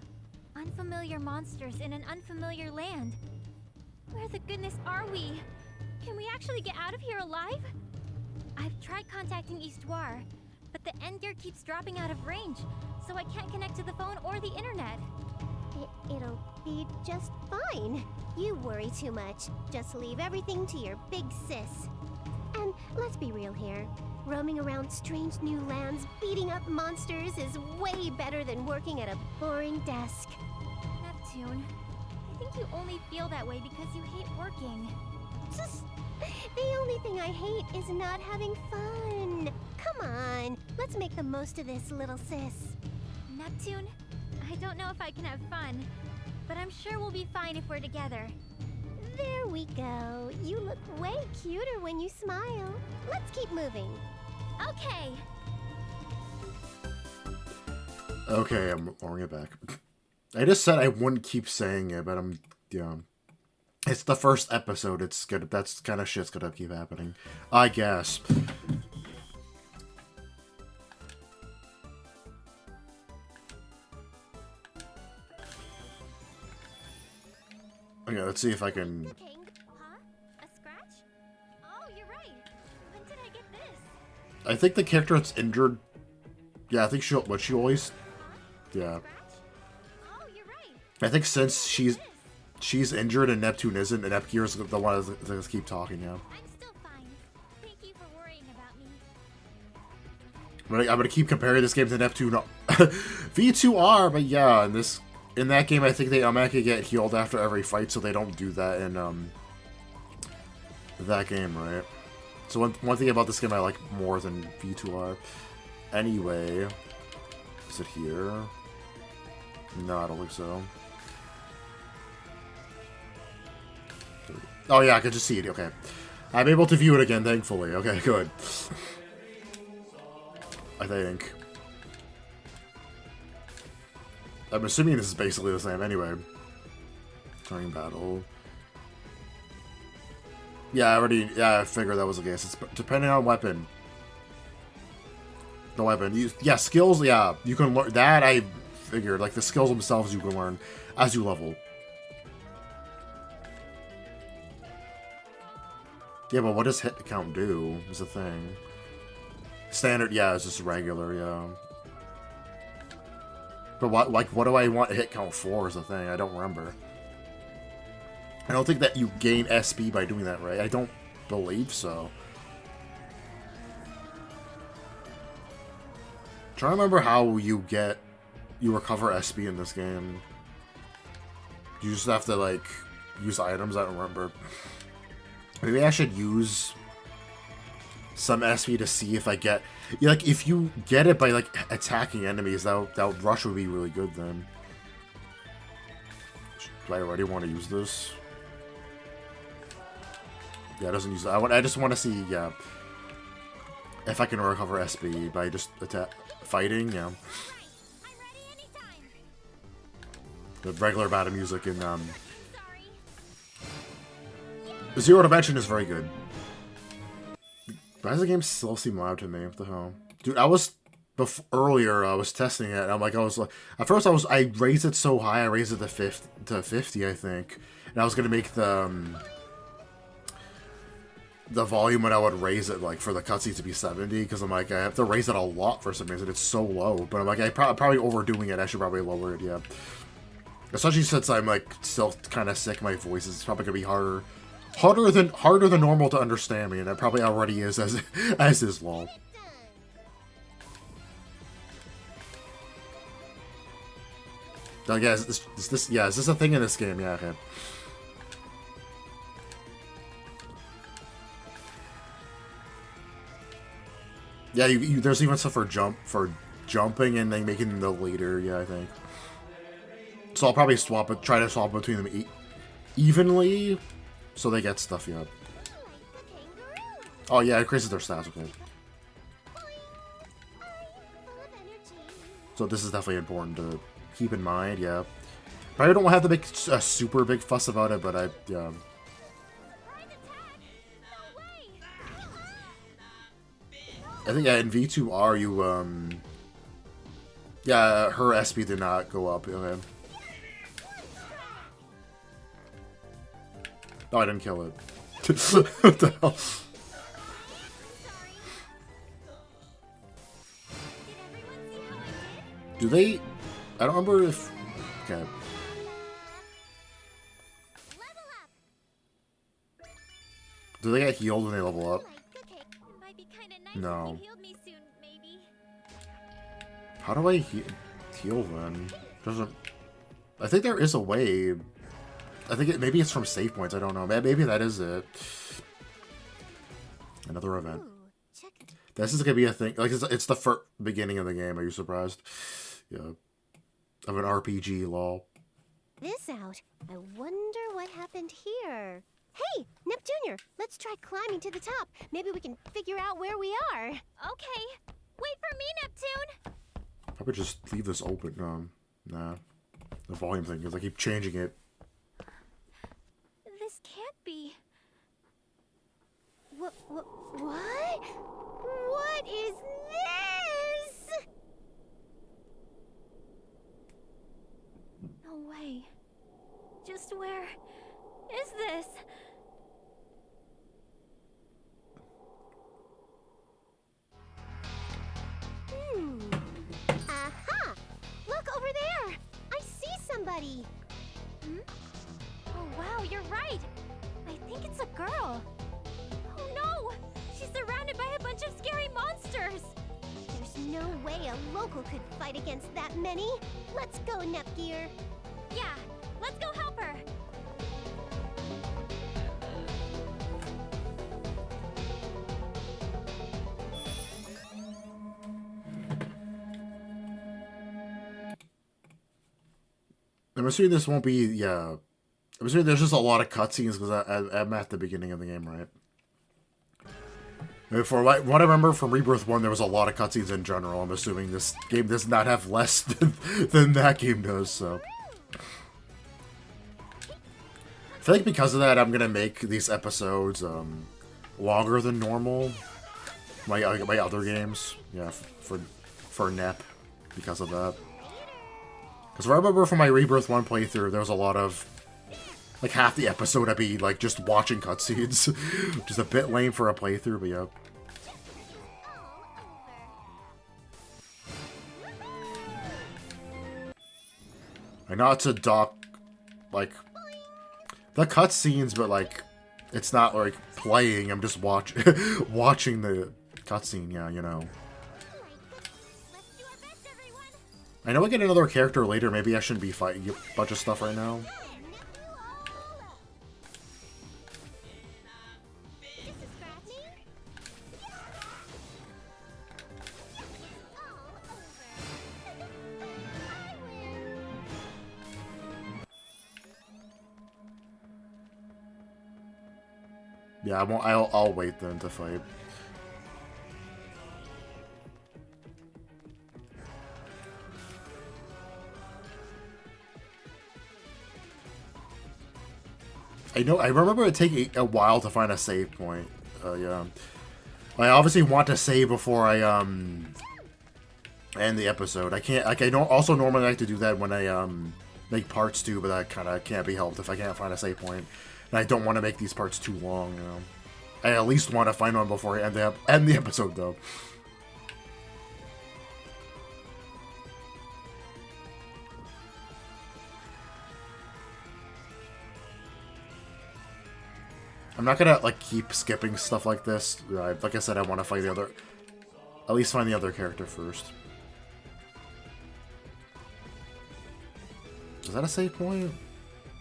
Unfamiliar monsters in an unfamiliar land. Where the goodness are we? Can we actually get out of here alive? I've tried contacting Eastoir, but the end gear keeps dropping out of range, so I can't connect to the phone or the internet. It'll be just fine. You worry too much. Just leave everything to your big sis. And let's be real here. Roaming around strange new lands, beating up monsters is way better than working at a boring desk. Neptune, I think you only feel that way because you hate working. The only thing I hate is not having fun. Come on, let's make the most of this, little sis. Neptune, I don't know if I can have fun, but I'm sure we'll be fine if we're together. There we go. You look way cuter when you smile. Let's keep moving. Okay. Okay, I'm lowering it back. I just said I wouldn't keep saying it, but it's the first episode. It's good. That's kind of shit's gonna keep happening, I guess. Okay, let's see if I can. Cooking? Huh? A scratch? Oh, you're right. When did I get this? I think the character that's injured. Yeah, I think she always. Yeah. Oh, you're right. I think since she's injured and Neptune isn't, and Nepgear's the one that's keep talking. Yeah. I'm still fine. Thank you for worrying about me. I'm gonna keep comparing this game to Neptune V2R, but yeah, in that game I think they automatically get healed after every fight, so they don't do that in that game, right? So one thing about this game I like more than V2R. Anyway, is it here? No, I don't think so. Oh yeah, I can just see it. Okay, I'm able to view it again, thankfully. Okay, good. I think. I'm assuming this is basically the same anyway. During battle. Yeah, I figured that was the case. It's depending on weapon. The weapon. Yeah, skills, yeah. You can learn that, I figured. Like, the skills themselves you can learn as you level. Yeah, but what does hit count do, is the thing. Standard, yeah, it's just regular, yeah. But what do I want hit count for is the thing, I don't remember. I don't think that you gain SP by doing that, right? I don't believe so. I'm trying to remember how you recover SP in this game. You just have to, like, use items, I don't remember. Maybe I should use some SP to see if I get... Like, if you get it by, like, attacking enemies, that rush would be really good then. Do I already want to use this? Yeah, it doesn't use that. I just want to see, yeah, if I can recover SP by just fighting, yeah. The regular battle music in, Zero Dimension is very good. Why does the game still seem loud to me? What the hell? Dude, earlier, I was testing it, and at first I raised it so high, I raised it to 50, I think. And I was gonna make the volume when I would raise it, like, for the cutscenes to be 70, because I'm like, I have to raise it a lot for some reason, it's so low. But I'm like, I'm probably overdoing it, I should probably lower it, yeah. Especially since I'm, like, still kind of sick, my voice is probably gonna be harder than normal to understand me, and it probably already is as is lol. Now, yeah, is this a thing in this game? Yeah, okay. Yeah, there's even stuff for jumping and then making the leader. Yeah, I think. So I'll probably try to swap between them evenly, so they get stuff. Yeah. Oh yeah, it increases their stats. Okay. So this is definitely important to keep in mind. Yeah. Probably don't have to make a super big fuss about it, but yeah. I think, yeah, in V2R, yeah, her SP did not go up, okay. Oh, I didn't kill it. What the hell? Do they... I don't remember if... Okay. Do they get healed when they level up? No. How do I heal then? I think there is a way. I think maybe it's from save points. I don't know. Maybe that is it. Another event. This is gonna be a thing. Like it's the beginning of the game. Are you surprised? Yeah. Of an RPG, lol. This out. I wonder what happened here. Hey, Neptunia, let's try climbing to the top. Maybe we can figure out where we are. Okay. Wait for me, Neptune! Probably just leave this open. Nah. The volume thing, because I keep changing it. This can't be. What? What is this? No way. Just where is this? Aha! Look over there! I see somebody! Hmm? Oh wow, you're right! I think it's a girl. Oh no! She's surrounded by a bunch of scary monsters! There's There's no way a local could fight against that many. Let's go, Nepgear. Yeah, let's go help her. I'm assuming this won't be, yeah. I'm assuming there's just a lot of cutscenes because I'm at the beginning of the game, right? For what I remember from Rebirth 1, there was a lot of cutscenes in general. I'm assuming this game does not have less than that game does, so. I feel like because of that, I'm gonna make these episodes longer than normal. My other games, yeah, for NEP, because of that. Because I remember from my Rebirth 1 playthrough, there was a lot of, like, half the episode I'd be, like, just watching cutscenes. Which is a bit lame for a playthrough, but yeah. I know it's a like, the cutscenes, but, like, it's not, like, playing. I'm just watching the cutscene, yeah, you know. I know I get another character later. Maybe I shouldn't be fighting a bunch of stuff right now. Yeah, I'll wait then to fight. I remember it taking a while to find a save point. Yeah. I obviously want to save before I, end the episode. I can't, like, I don't also normally like to do that when I, make parts too, but that kind of can't be helped if I can't find a save point. And I don't want to make these parts too long, you know. I at least want to find one before I end the episode, though. I'm not gonna, like, keep skipping stuff like this. Like I said, I want to fight the other... At least find the other character first. Is that a save point?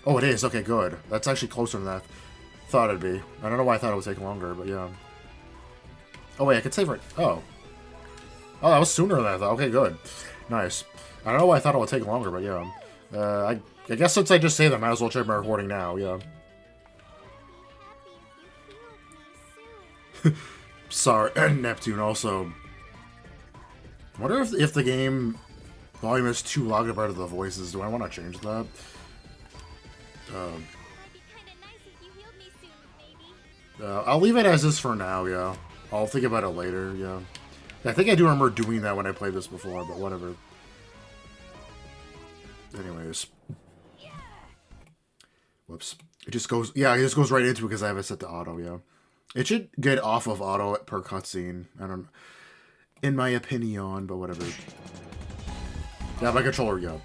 Oh, it is. Okay, good. That's actually closer than I thought it'd be. I don't know why I thought it would take longer, but yeah. Oh, wait, I could save right... Oh. Oh, that was sooner than I thought. Okay, good. Nice. I don't know why I thought it would take longer, but yeah. I guess since I just saved them, I might as well check my recording now, yeah. Sorry, Neptune also. I wonder if the game volume is too loud compared to the voices. Do I want to change that? I'll leave it as is for now, yeah. I'll think about it later, yeah. I think I do remember doing that when I played this before, but whatever. Anyways. Whoops. It just goes, yeah, it just goes right into it because I have it set to auto, yeah. It should get off of auto per cutscene. I don't, in my opinion, but whatever. Yeah, my controller, yeah,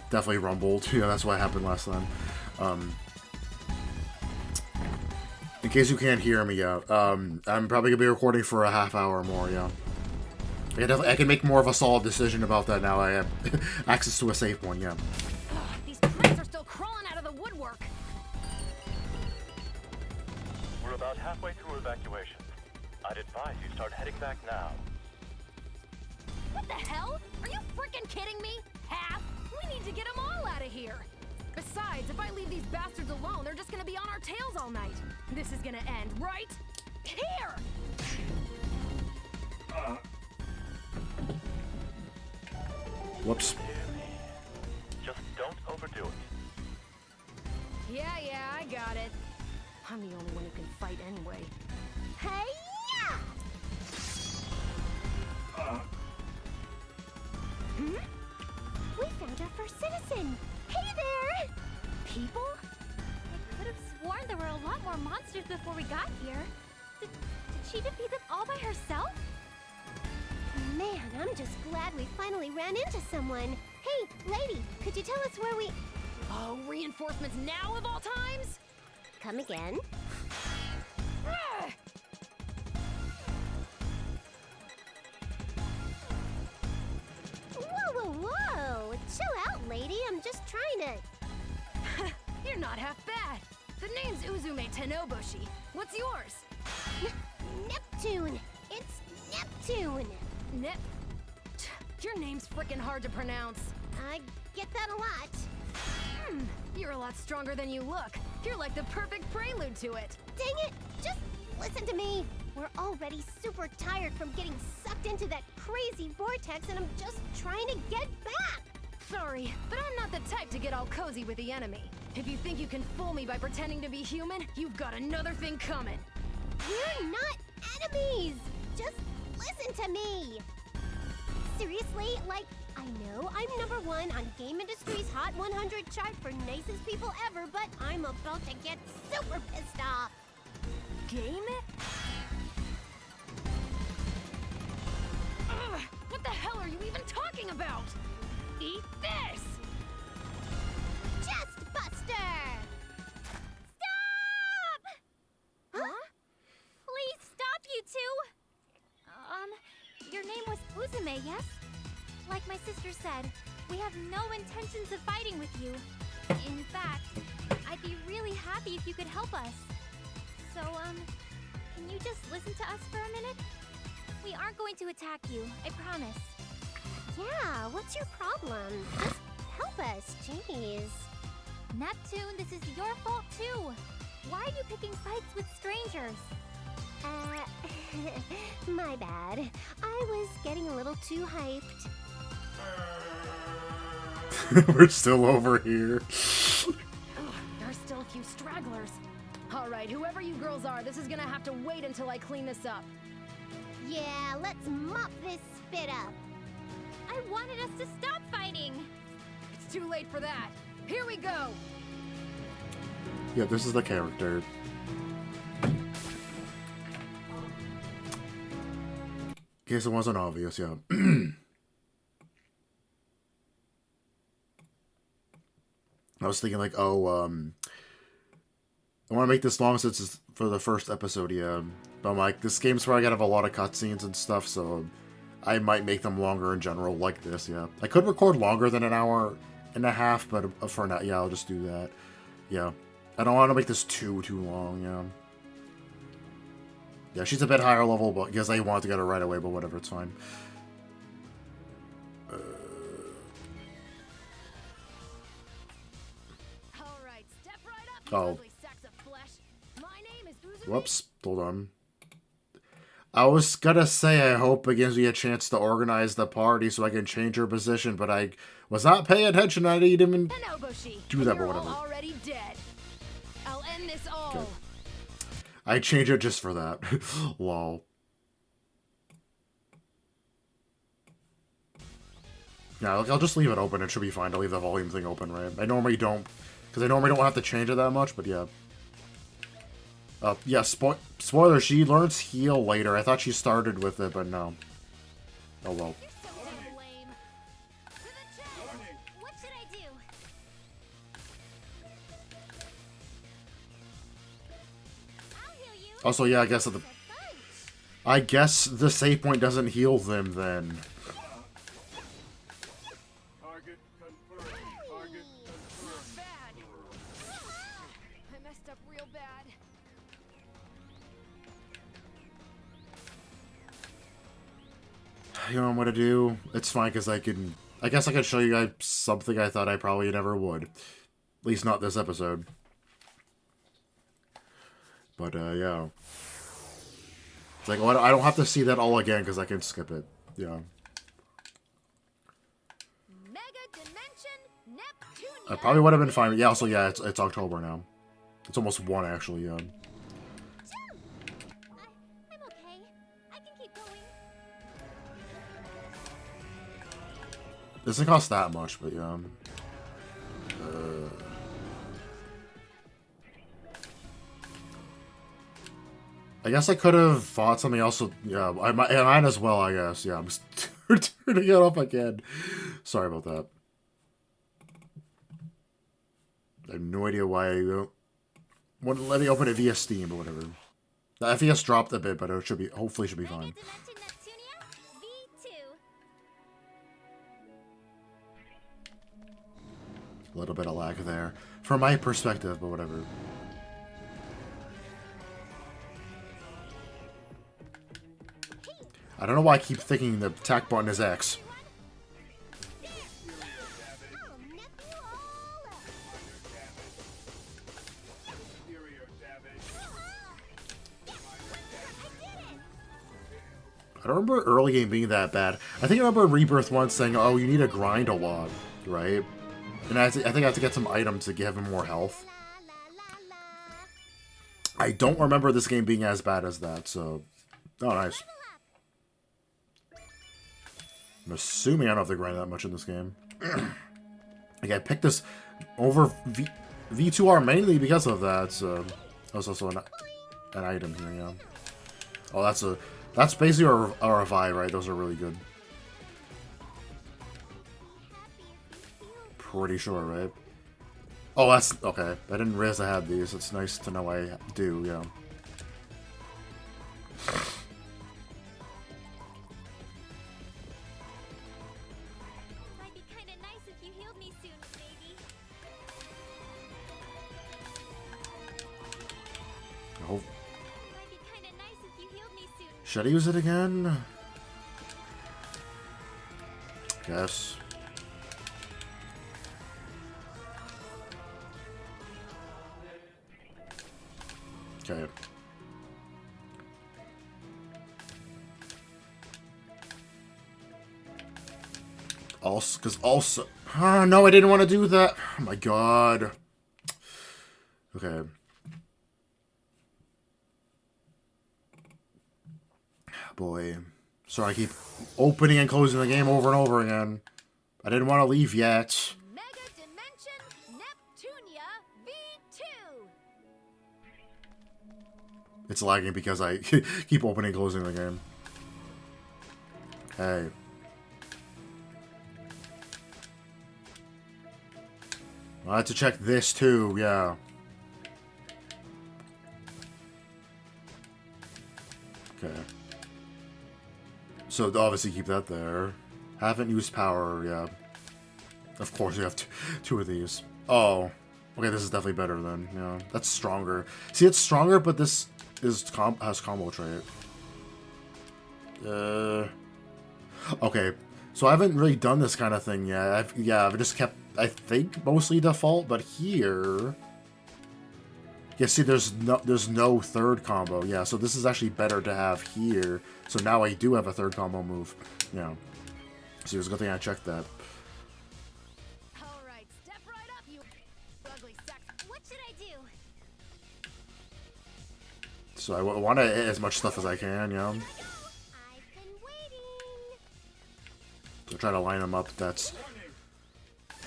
definitely rumbled. Yeah, that's what happened last time. In case you can't hear me, yeah, I'm probably gonna be recording for a half hour or more, yeah. I can make more of a solid decision about that now. I have access to a save point, yeah. These pricks are still crawling out of the woodwork. We're about halfway through evacuation. I'd advise you start heading back now. What the hell? Are you freaking kidding me? Half? We need to get them all out of here. Besides, if I leave these bastards alone, they're just gonna be on our tails all night. This is gonna end, right? Here! Whoops. Just don't overdo it. Yeah, I got it. I'm the only one who can fight anyway. Hey-ya! We found our first citizen! Hey there! People? I could have sworn there were a lot more monsters before we got here. Did she defeat them all by herself? Man, I'm just glad we finally ran into someone. Hey, lady, could you tell us where we... Oh, reinforcements now of all times? Come again? lady. I'm just trying to... You're not half bad. The name's Uzume Tenobushi. What's yours? Neptune! It's Neptune! Nep... Your name's frickin' hard to pronounce. I get that a lot. You're a lot stronger than you look. You're like the perfect prelude to it. Dang it! Just listen to me. We're already super tired from getting sucked into that crazy vortex, and I'm just trying to get back! Sorry, but I'm not the type to get all cozy with the enemy. If you think you can fool me by pretending to be human, you've got another thing coming. We're not enemies! Just listen to me! Seriously, like, I know I'm #1 on Game Industry's Hot 100 chart for nicest people ever, but I'm about to get super pissed off! Game it? Ugh, what the hell are you even talking about? Eat this! Chest Buster! Stop! Huh? Please stop, you two! Your name was Uzume, yes? Like my sister said, we have no intentions of fighting with you. In fact, I'd be really happy if you could help us. So, can you just listen to us for a minute? We aren't going to attack you, I promise. Yeah, what's your problem? Just help us, jeez. Neptune, this is your fault too. Why are you picking fights with strangers? My bad. I was getting a little too hyped. We're still over here. There's still a few stragglers. Alright, whoever you girls are, this is gonna have to wait until I clean this up. Yeah, let's mop this spit up. I wanted us to stop fighting. It's too late for that. Here we go! Yeah, this is the character. In case it wasn't obvious, yeah. I was thinking like, oh, I want to make this long since it's for the first episode, yeah. But I'm like, this game's probably gonna have a lot of cutscenes and stuff, so I might make them longer in general, like this, yeah. I could record longer than an hour and a half, but for now, yeah, I'll just do that. Yeah. I don't want to make this too long, yeah. Yeah, she's a bit higher level, but because I want to get her right away, but whatever, it's fine. Alright, step right up, Oh. ugly sacks of flesh. My name is Uzume. Whoops, hold on. I was gonna say I hope it gives me a chance to organize the party so I can change her position, but I was not paying attention. I didn't even Tenobushi, do that, and but you're all whatever. already dead. I'll end this all. Okay. I change it just for that. Lol. Yeah, I'll just leave it open. It should be fine to leave the volume thing open, right? I normally don't, because I normally don't have to change it that much, but yeah. Yeah, spoiler, she learns heal later. I thought she started with it, but no. Oh well. You're so damn lame. To the chest! What should I do? I'll heal you. Also, yeah, I guess the save point doesn't heal them then. Target confirmed. Target confirmed. Bad. I messed up real bad. You know what I'm gonna do? It's fine, because I guess I can show you guys something I thought I probably never would. At least not this episode. But, yeah. It's like, well, I don't have to see that all again, because I can skip it. Yeah. Megadimension Neptunia. I probably would have been fine. Yeah, also, yeah, it's October now. It's almost 1, actually, yeah. I'm okay. I can keep going. Doesn't cost that much, but yeah. I guess I could have fought something else. Yeah, I might as well, I guess. Yeah, I'm just turning it off again. Sorry about that. I have no idea why I don't wouldn't let me open it via Steam or whatever. The FPS dropped a bit, but it should be hopefully should be fine. Megadimension Neptunia V2. A little bit of lag there. From my perspective, but whatever. I don't know why I keep thinking the attack button is X. I don't remember early game being that bad. I think I remember Rebirth once saying, oh, you need to grind a lot, right? And I think I have to get some items to give him more health. I don't remember this game being as bad as that, so... Oh, nice. I'm assuming I don't have to grind that much in this game. Like, I picked this over V2R mainly because of that, so... That's also an item here, yeah. Oh, that's basically a revive, right? Those are really good. Pretty sure, right? Oh, that's... Okay. I didn't realize I had these. It's nice to know I do, yeah. Might be kinda nice if you healed me soon, baby. Oh. Might be kinda nice if you healed me soon. Should I use it again? Yes. Okay. Also, because also... no, I didn't want to do that. Oh my god. Okay. Boy. Sorry, I keep opening and closing the game over and over again. I didn't want to leave yet. Megadimension Neptunia V2. It's lagging because I keep opening and closing the game. Hey. I had to check this too, yeah. Okay. So obviously keep that there. Haven't used power, yeah. Of course you have two of these. Oh. Okay, this is definitely better then, yeah. That's stronger. See, it's stronger, but this is has combo trait. Okay. So I haven't really done this kind of thing yet. I've just kept, I think, mostly default, but here... Yeah, see, there's no third combo. Yeah, so this is actually better to have here. So now I do have a third combo move. Yeah. See, it was a good thing I checked that. Alright, step right up, you ugly sack. What should I do? So I want to hit as much stuff as I can, yeah. I've been waiting. So try to line them up. That's...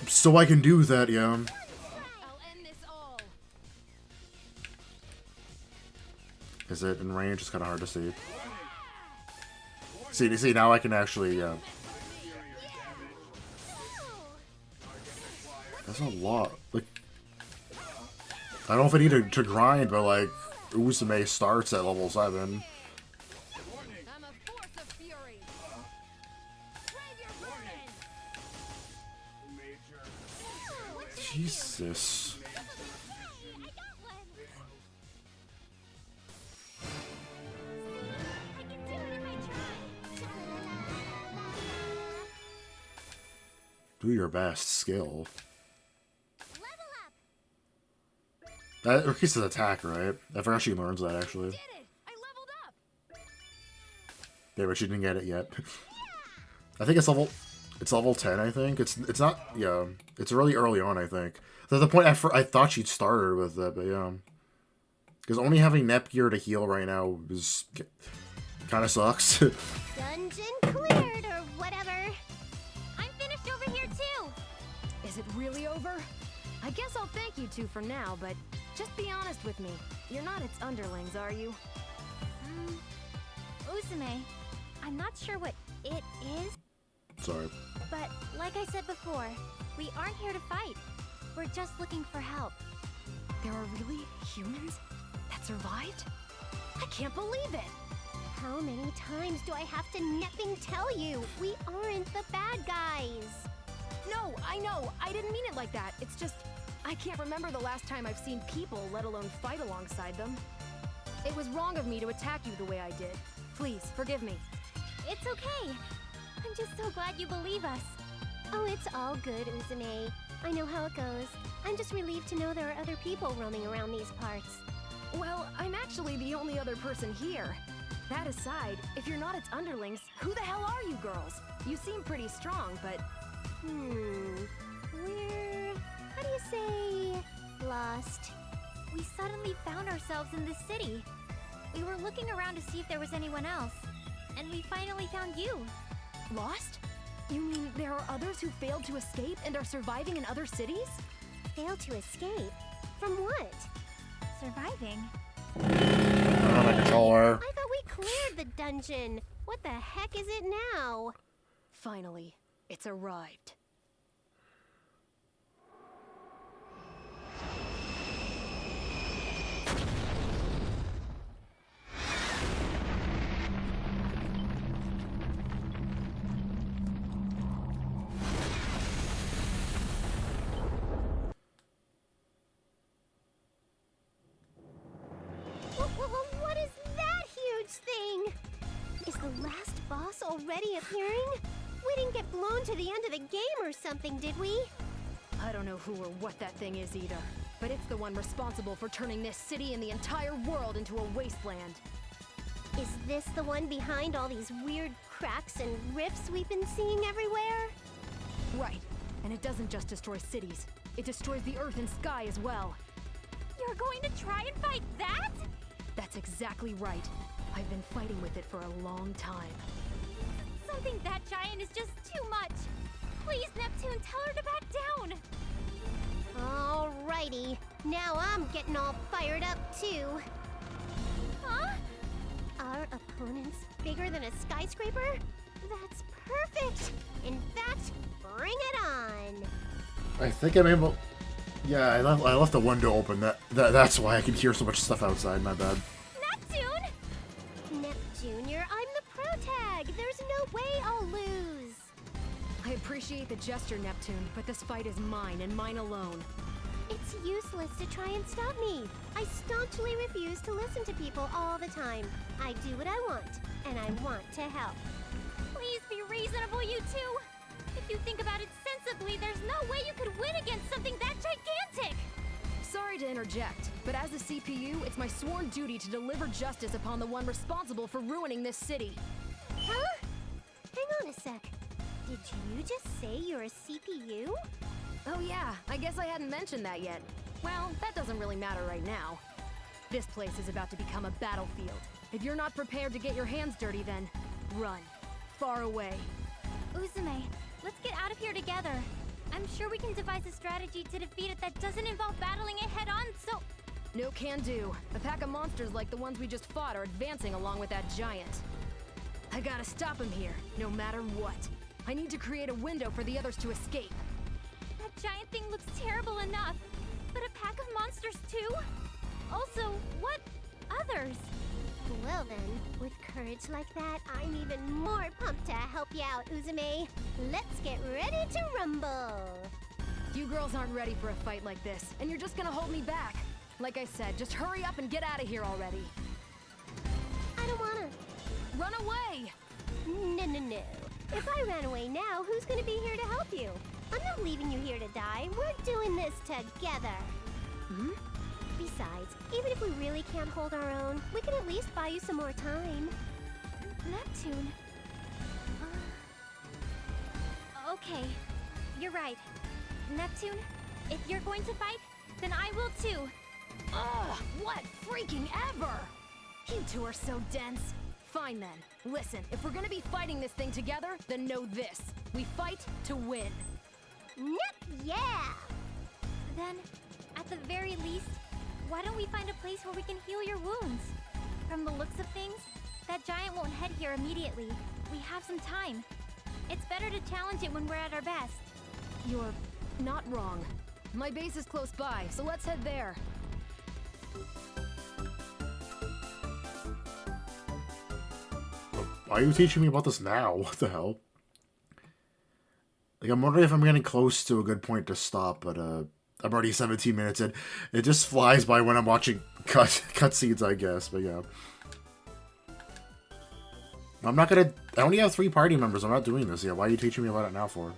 So I can do that, yeah. I'll end this all. Is it in range? It's kind of hard to see. See, now I can actually, That's a lot. Like, I don't know if I need to grind, but, like, Uzume starts at level 7. I'm a force of fury. Brave your burden. Jesus. I got one. I can do it if I try. Do your best. Skill. Level up. That increases attack, right? I forgot she learns that, actually. Did it. I leveled up. Yeah, but she didn't get it yet. I think it's level 10, I think. It's not, yeah. It's really early on, I think. At the point I thought she'd started with it, but yeah. Because only having Nepgear to heal right now is kind of sucks. Dungeon cleared or whatever. I'm finished over here too. Is it really over? I guess I'll thank you two for now, but just be honest with me. You're not its underlings, are you? Uzume, I'm not sure what it is, Sorry. but like I said before, we aren't here to fight. We're just looking for help. There are really humans that survived? I can't believe it! How many times do I have to nepping tell you? We aren't the bad guys. No, I know. I didn't mean it like that. It's just, I can't remember the last time I've seen people, let alone fight alongside them. It was wrong of me to attack you the way I did. Please, forgive me. It's okay. I'm just so glad you believe us. Oh, it's all good, Uzume. I know how it goes. I'm just relieved to know there are other people roaming around these parts. Well, I'm actually the only other person here. That aside, if you're not its underlings, who the hell are you girls? You seem pretty strong, but... We're... how do you say... lost? We suddenly found ourselves in this city. We were looking around to see if there was anyone else, and we finally found you. Lost? You mean there are others who failed to escape and are surviving in other cities? Failed to escape? From what? Surviving? On a controller. I thought we cleared the dungeon. What the heck is it now? Finally, it's arrived. What is that huge thing? Is the last boss already appearing? We didn't get blown to the end of the game or something, did we? I don't know who or what that thing is either, but it's the one responsible for turning this city and the entire world into a wasteland. Is this the one behind all these weird cracks and rifts we've been seeing everywhere? Right, and it doesn't just destroy cities, it destroys the earth and sky as well. You're going to try and fight that? That's exactly right. I've been fighting with it for a long time. Something that giant is just too much. Please, Neptune, tell her to back down. Alrighty, now I'm getting all fired up too. Huh? Our opponent's bigger than a skyscraper? That's perfect! In fact, bring it on! I think I'm able... Yeah, I left the window open. That's why I can hear so much stuff outside. My bad. Neptune! Nep Jr., I'm the pro tag! There's no way I'll lose! I appreciate the gesture, Neptune, but this fight is mine and mine alone. It's useless to try and stop me. I staunchly refuse to listen to people all the time. I do what I want, and I want to help. Please be reasonable, you two. If you think about it sensibly, there's no way you could win against something that gigantic. Sorry to interject, but as a CPU, it's my sworn duty to deliver justice upon the one responsible for ruining this city. Huh? Hang on a sec. Did you just say you're a CPU? Oh yeah, I guess I hadn't mentioned that yet. Well, that doesn't really matter right now. This place is about to become a battlefield. If you're not prepared to get your hands dirty, then run. Far away. Uzume, let's get out of here together. I'm sure we can devise a strategy to defeat it that doesn't involve battling it head-on, so... No can do. A pack of monsters like the ones we just fought are advancing along with that giant. I gotta stop him here, no matter what. I need to create a window for the others to escape. That giant thing looks terrible enough, but a pack of monsters too? Also, what others? Well then, with courage like that, I'm even more pumped to help you out, Uzume. Let's get ready to rumble! You girls aren't ready for a fight like this, and you're just gonna hold me back. Like I said, just hurry up and get out of here already. I don't wanna. Run away! No. If I ran away now, who's gonna be here to help you? I'm not leaving you here to die. We're doing this together. Hmm? Besides, even if we really can't hold our own, we can at least buy you some more time. Neptune. Okay, you're right. Neptune, if you're going to fight, then I will too. Ugh, what freaking ever! You two are so dense. Fine then. Listen, if we're gonna be fighting this thing together, then know this. We fight to win. Yeah! Then, at the very least, why don't we find a place where we can heal your wounds? From the looks of things, that giant won't head here immediately. We have some time. It's better to challenge it when we're at our best. You're not wrong. My base is close by, so let's head there. Why are you teaching me about this now? What the hell? Like, I'm wondering if I'm getting close to a good point to stop, but I'm already 17 minutes in. It just flies by when I'm watching cutscenes, I guess, but yeah. I'm not gonna... I only have 3 party members. I'm not doing this yet. Why are you teaching me about it now for?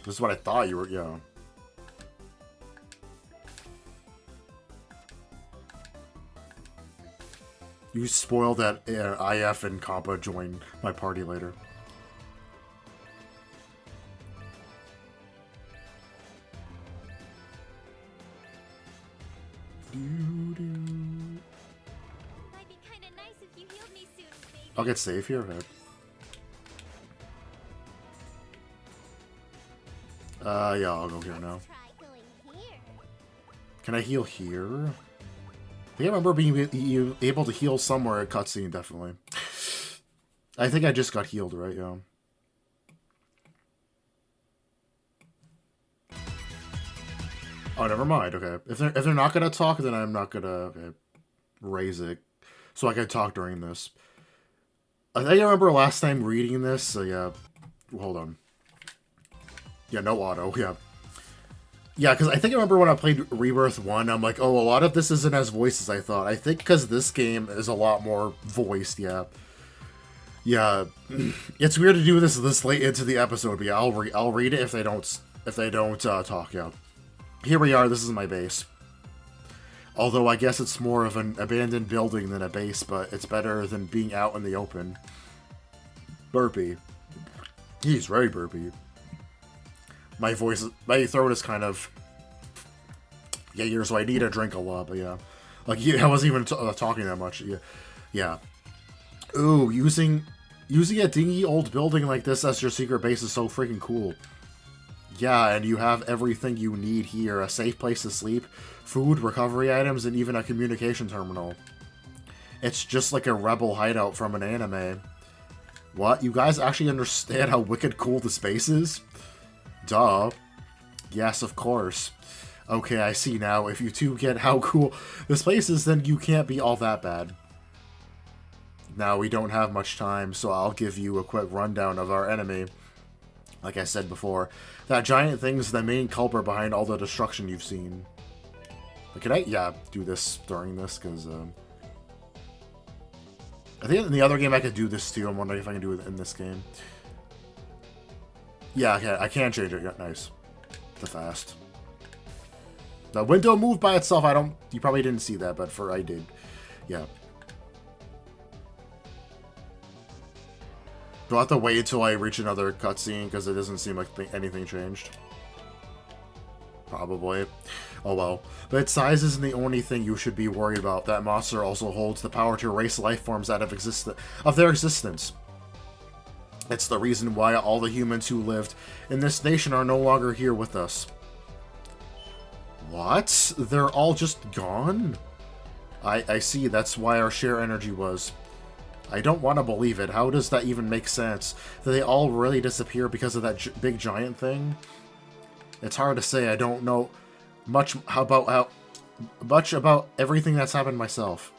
This is what I thought you were... Yeah. You spoiled that IF and Compa join my party later. Might be kinda nice if you healed me soon, baby. I'll get safe here, okay. Yeah, I'll go here now. Try going here. Can I heal here? I think I remember being able to heal somewhere at cutscene, definitely. I think I just got healed, right? Yeah. Oh, never mind. Okay, if they're not gonna talk, then I'm not gonna raise it, so I can talk during this. I think I remember last time reading this. So yeah, hold on. Yeah, no auto. Yeah. Yeah, because I think I remember when I played Rebirth 1, I'm like, oh, a lot of this isn't as voiced as I thought. I think because this game is a lot more voiced, yeah. Yeah, it's weird to do this late into the episode, but yeah, I'll read it if they don't talk, yeah. Here we are, this is my base. Although I guess it's more of an abandoned building than a base, but it's better than being out in the open. Burpy. He's very burpy. My throat is kind of yeah, so I need a drink a lot, but yeah. Like, yeah, I wasn't even talking that much. Yeah. Yeah. Ooh, using a dingy old building like this as your secret base is so freaking cool. Yeah, and you have everything you need here. A safe place to sleep, food, recovery items, and even a communication terminal. It's just like a rebel hideout from an anime. What? You guys actually understand how wicked cool this base is? Duh. Yes, of course. Okay, I see now. If you two get how cool this place is, then you can't be all that bad. Now, we don't have much time, so I'll give you a quick rundown of our enemy. Like I said before, that giant thing's the main culprit behind all the destruction you've seen. Can I, yeah, do this during this? Because, I think in the other game I could do this too. I'm wondering if I can do it in this game. Yeah, okay, I can change it. Yeah, nice. The fast. The window moved by itself. You probably didn't see that, but I did. Yeah. Do I have to wait until I reach another cutscene because it doesn't seem like anything changed? Probably. Oh well. But its size isn't the only thing you should be worried about. That monster also holds the power to erase life forms out of their existence. It's the reason why all the humans who lived in this nation are no longer here with us. What? They're all just gone? I see. That's why our share energy was. I don't want to believe it. How does that even make sense? Did they all really disappear because of that big giant thing? It's hard to say. I don't know much about everything that's happened myself.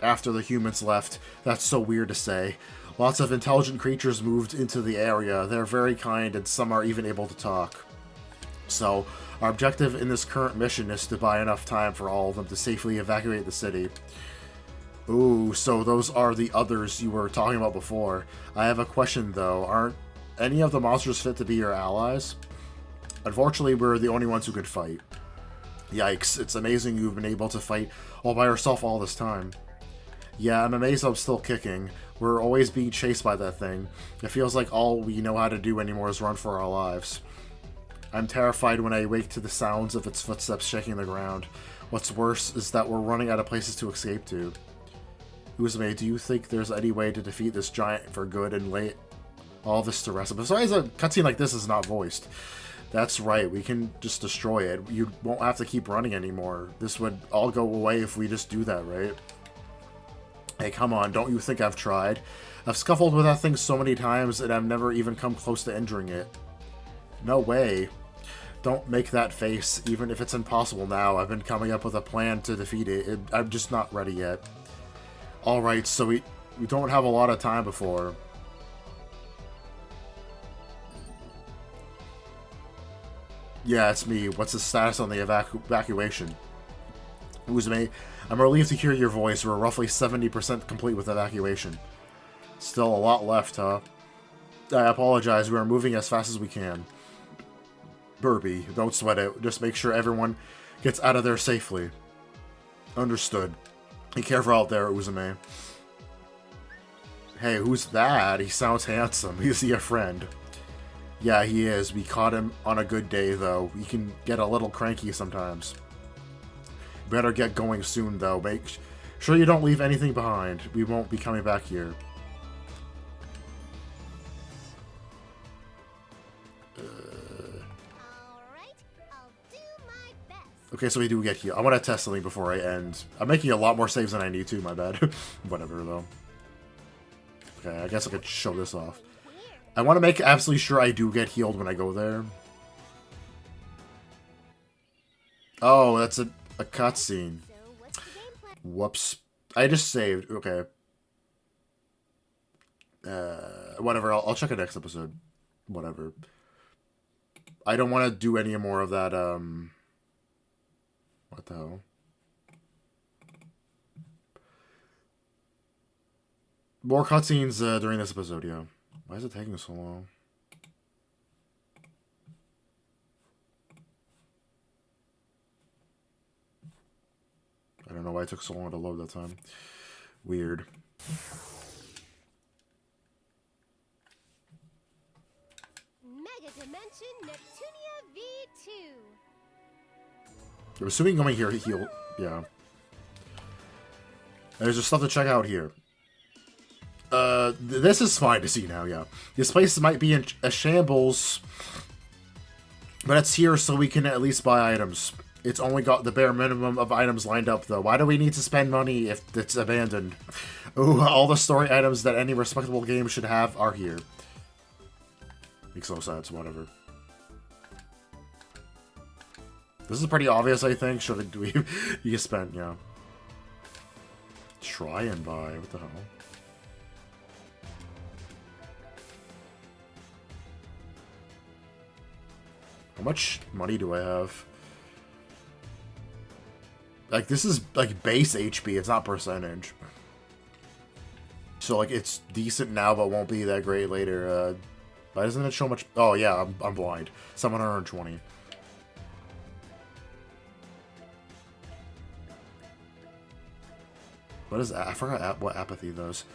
After the humans left, that's so weird to say. Lots of intelligent creatures moved into the area. They're very kind, and some are even able to talk. So, our objective in this current mission is to buy enough time for all of them to safely evacuate the city. Ooh, so those are the others you were talking about before. I have a question, though. Aren't any of the monsters fit to be your allies? Unfortunately, we're the only ones who could fight. Yikes, it's amazing you've been able to fight all by yourself all this time. Yeah, I'm amazed I'm still kicking. We're always being chased by that thing. It feels like all we know how to do anymore is run for our lives. I'm terrified when I wake to the sounds of its footsteps shaking the ground. What's worse is that we're running out of places to escape to. Uzume, do you think there's any way to defeat this giant for good and lay all this to rest? Besides, a cutscene like this is not voiced. That's right, we can just destroy it. You won't have to keep running anymore. This would all go away if we just do that, right? Hey, come on, don't you think I've tried? I've scuffled with that thing so many times and I've never even come close to injuring it. No way. Don't make that face, even if it's impossible now. I've been coming up with a plan to defeat it. I'm just not ready yet. Alright, so we don't have a lot of time before. Yeah, it's me. What's the status on the evacuation? Uzume, I'm relieved to hear your voice. We're roughly 70% complete with evacuation. Still a lot left, huh? I apologize. We are moving as fast as we can. Burby, don't sweat it. Just make sure everyone gets out of there safely. Understood. Be careful out there, Uzume. Hey, who's that? He sounds handsome. Is he a friend? Yeah, he is. We caught him on a good day, though. He can get a little cranky sometimes. Better get going soon, though. Make sure you don't leave anything behind. We won't be coming back here. Okay, so we do get here. I want to test something before I end. I'm making a lot more saves than I need to, my bad. Whatever, though. Okay, I guess I could show this off. I want to make absolutely sure I do get healed when I go there. Oh, that's a cutscene. Whoops. I just saved. Okay. Whatever, I'll check it next episode. Whatever. I don't want to do any more of that, What the hell? More cutscenes during this episode, yeah. Why is it taking so long? I don't know why it took so long to load that time. Weird. Megadimension Neptunia V2. I'm assuming going here, heal. Yeah. There's just stuff to check out here. This is fine to see now, yeah. This place might be in a shambles, but it's here so we can at least buy items. It's only got the bare minimum of items lined up, though. Why do we need to spend money if it's abandoned? Ooh, all the story items that any respectable game should have are here. Makes no sense, whatever. This is pretty obvious, I think. Should we you spent, yeah. Try and buy. What the hell? How much money do I have? Like, this is, like, base HP. It's not percentage. So, like, it's decent now, but won't be that great later. Why doesn't it show much? Oh, yeah, I'm blind. 720. What is that? I forgot what apathy does.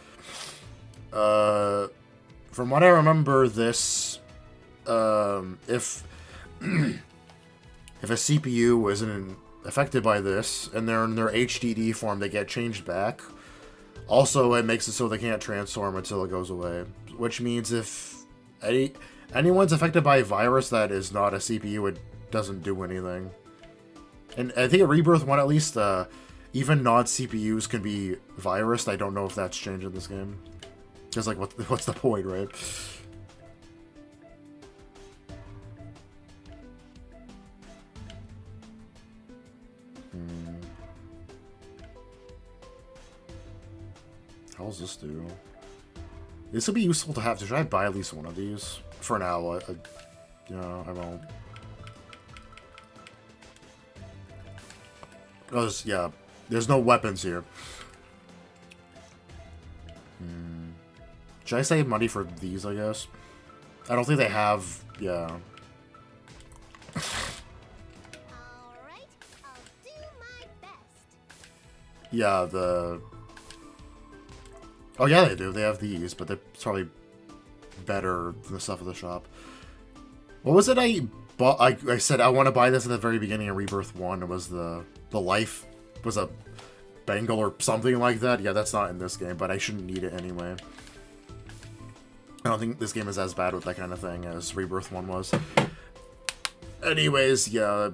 From what I remember, this, if a CPU isn't affected by this, and they're in their HDD form, they get changed back. Also, it makes it so they can't transform until it goes away. Which means if anyone's affected by a virus that is not a CPU, it doesn't do anything. And I think at Rebirth 1 at least, even non-CPUs can be virused. I don't know if that's changed in this game. Because, like, what's the point, right? How does this do? This would be useful to have. Should I buy at least one of these? For now, I won't. Because, yeah, there's no weapons here. Should I save money for these, I guess? I don't think they have, yeah. Alright, I'll do my best. Yeah, oh, yeah, they do. They have these, but they're probably better than the stuff at the shop. What was it I bought? I said I want to buy this at the very beginning of Rebirth 1. It was the life was a bangle or something like that. Yeah, that's not in this game, but I shouldn't need it anyway. I don't think this game is as bad with that kind of thing as Rebirth 1 was. Anyways, yeah.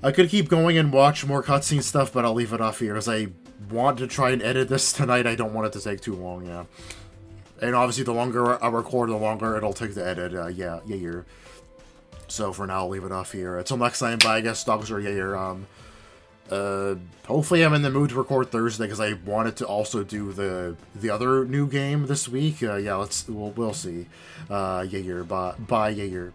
I could keep going and watch more cutscene stuff, but I'll leave it off here, as I want to try and edit this tonight. I don't want it to take too long, yeah. And obviously, the longer I record, the longer it'll take to edit, yeah. So for now, I'll leave it off here. Until next time, bye, I guess, dogs are yeah. Hopefully I'm in the mood to record Thursday, because I wanted to also do the other new game this week. Yeah, we'll see. Bye, Yair.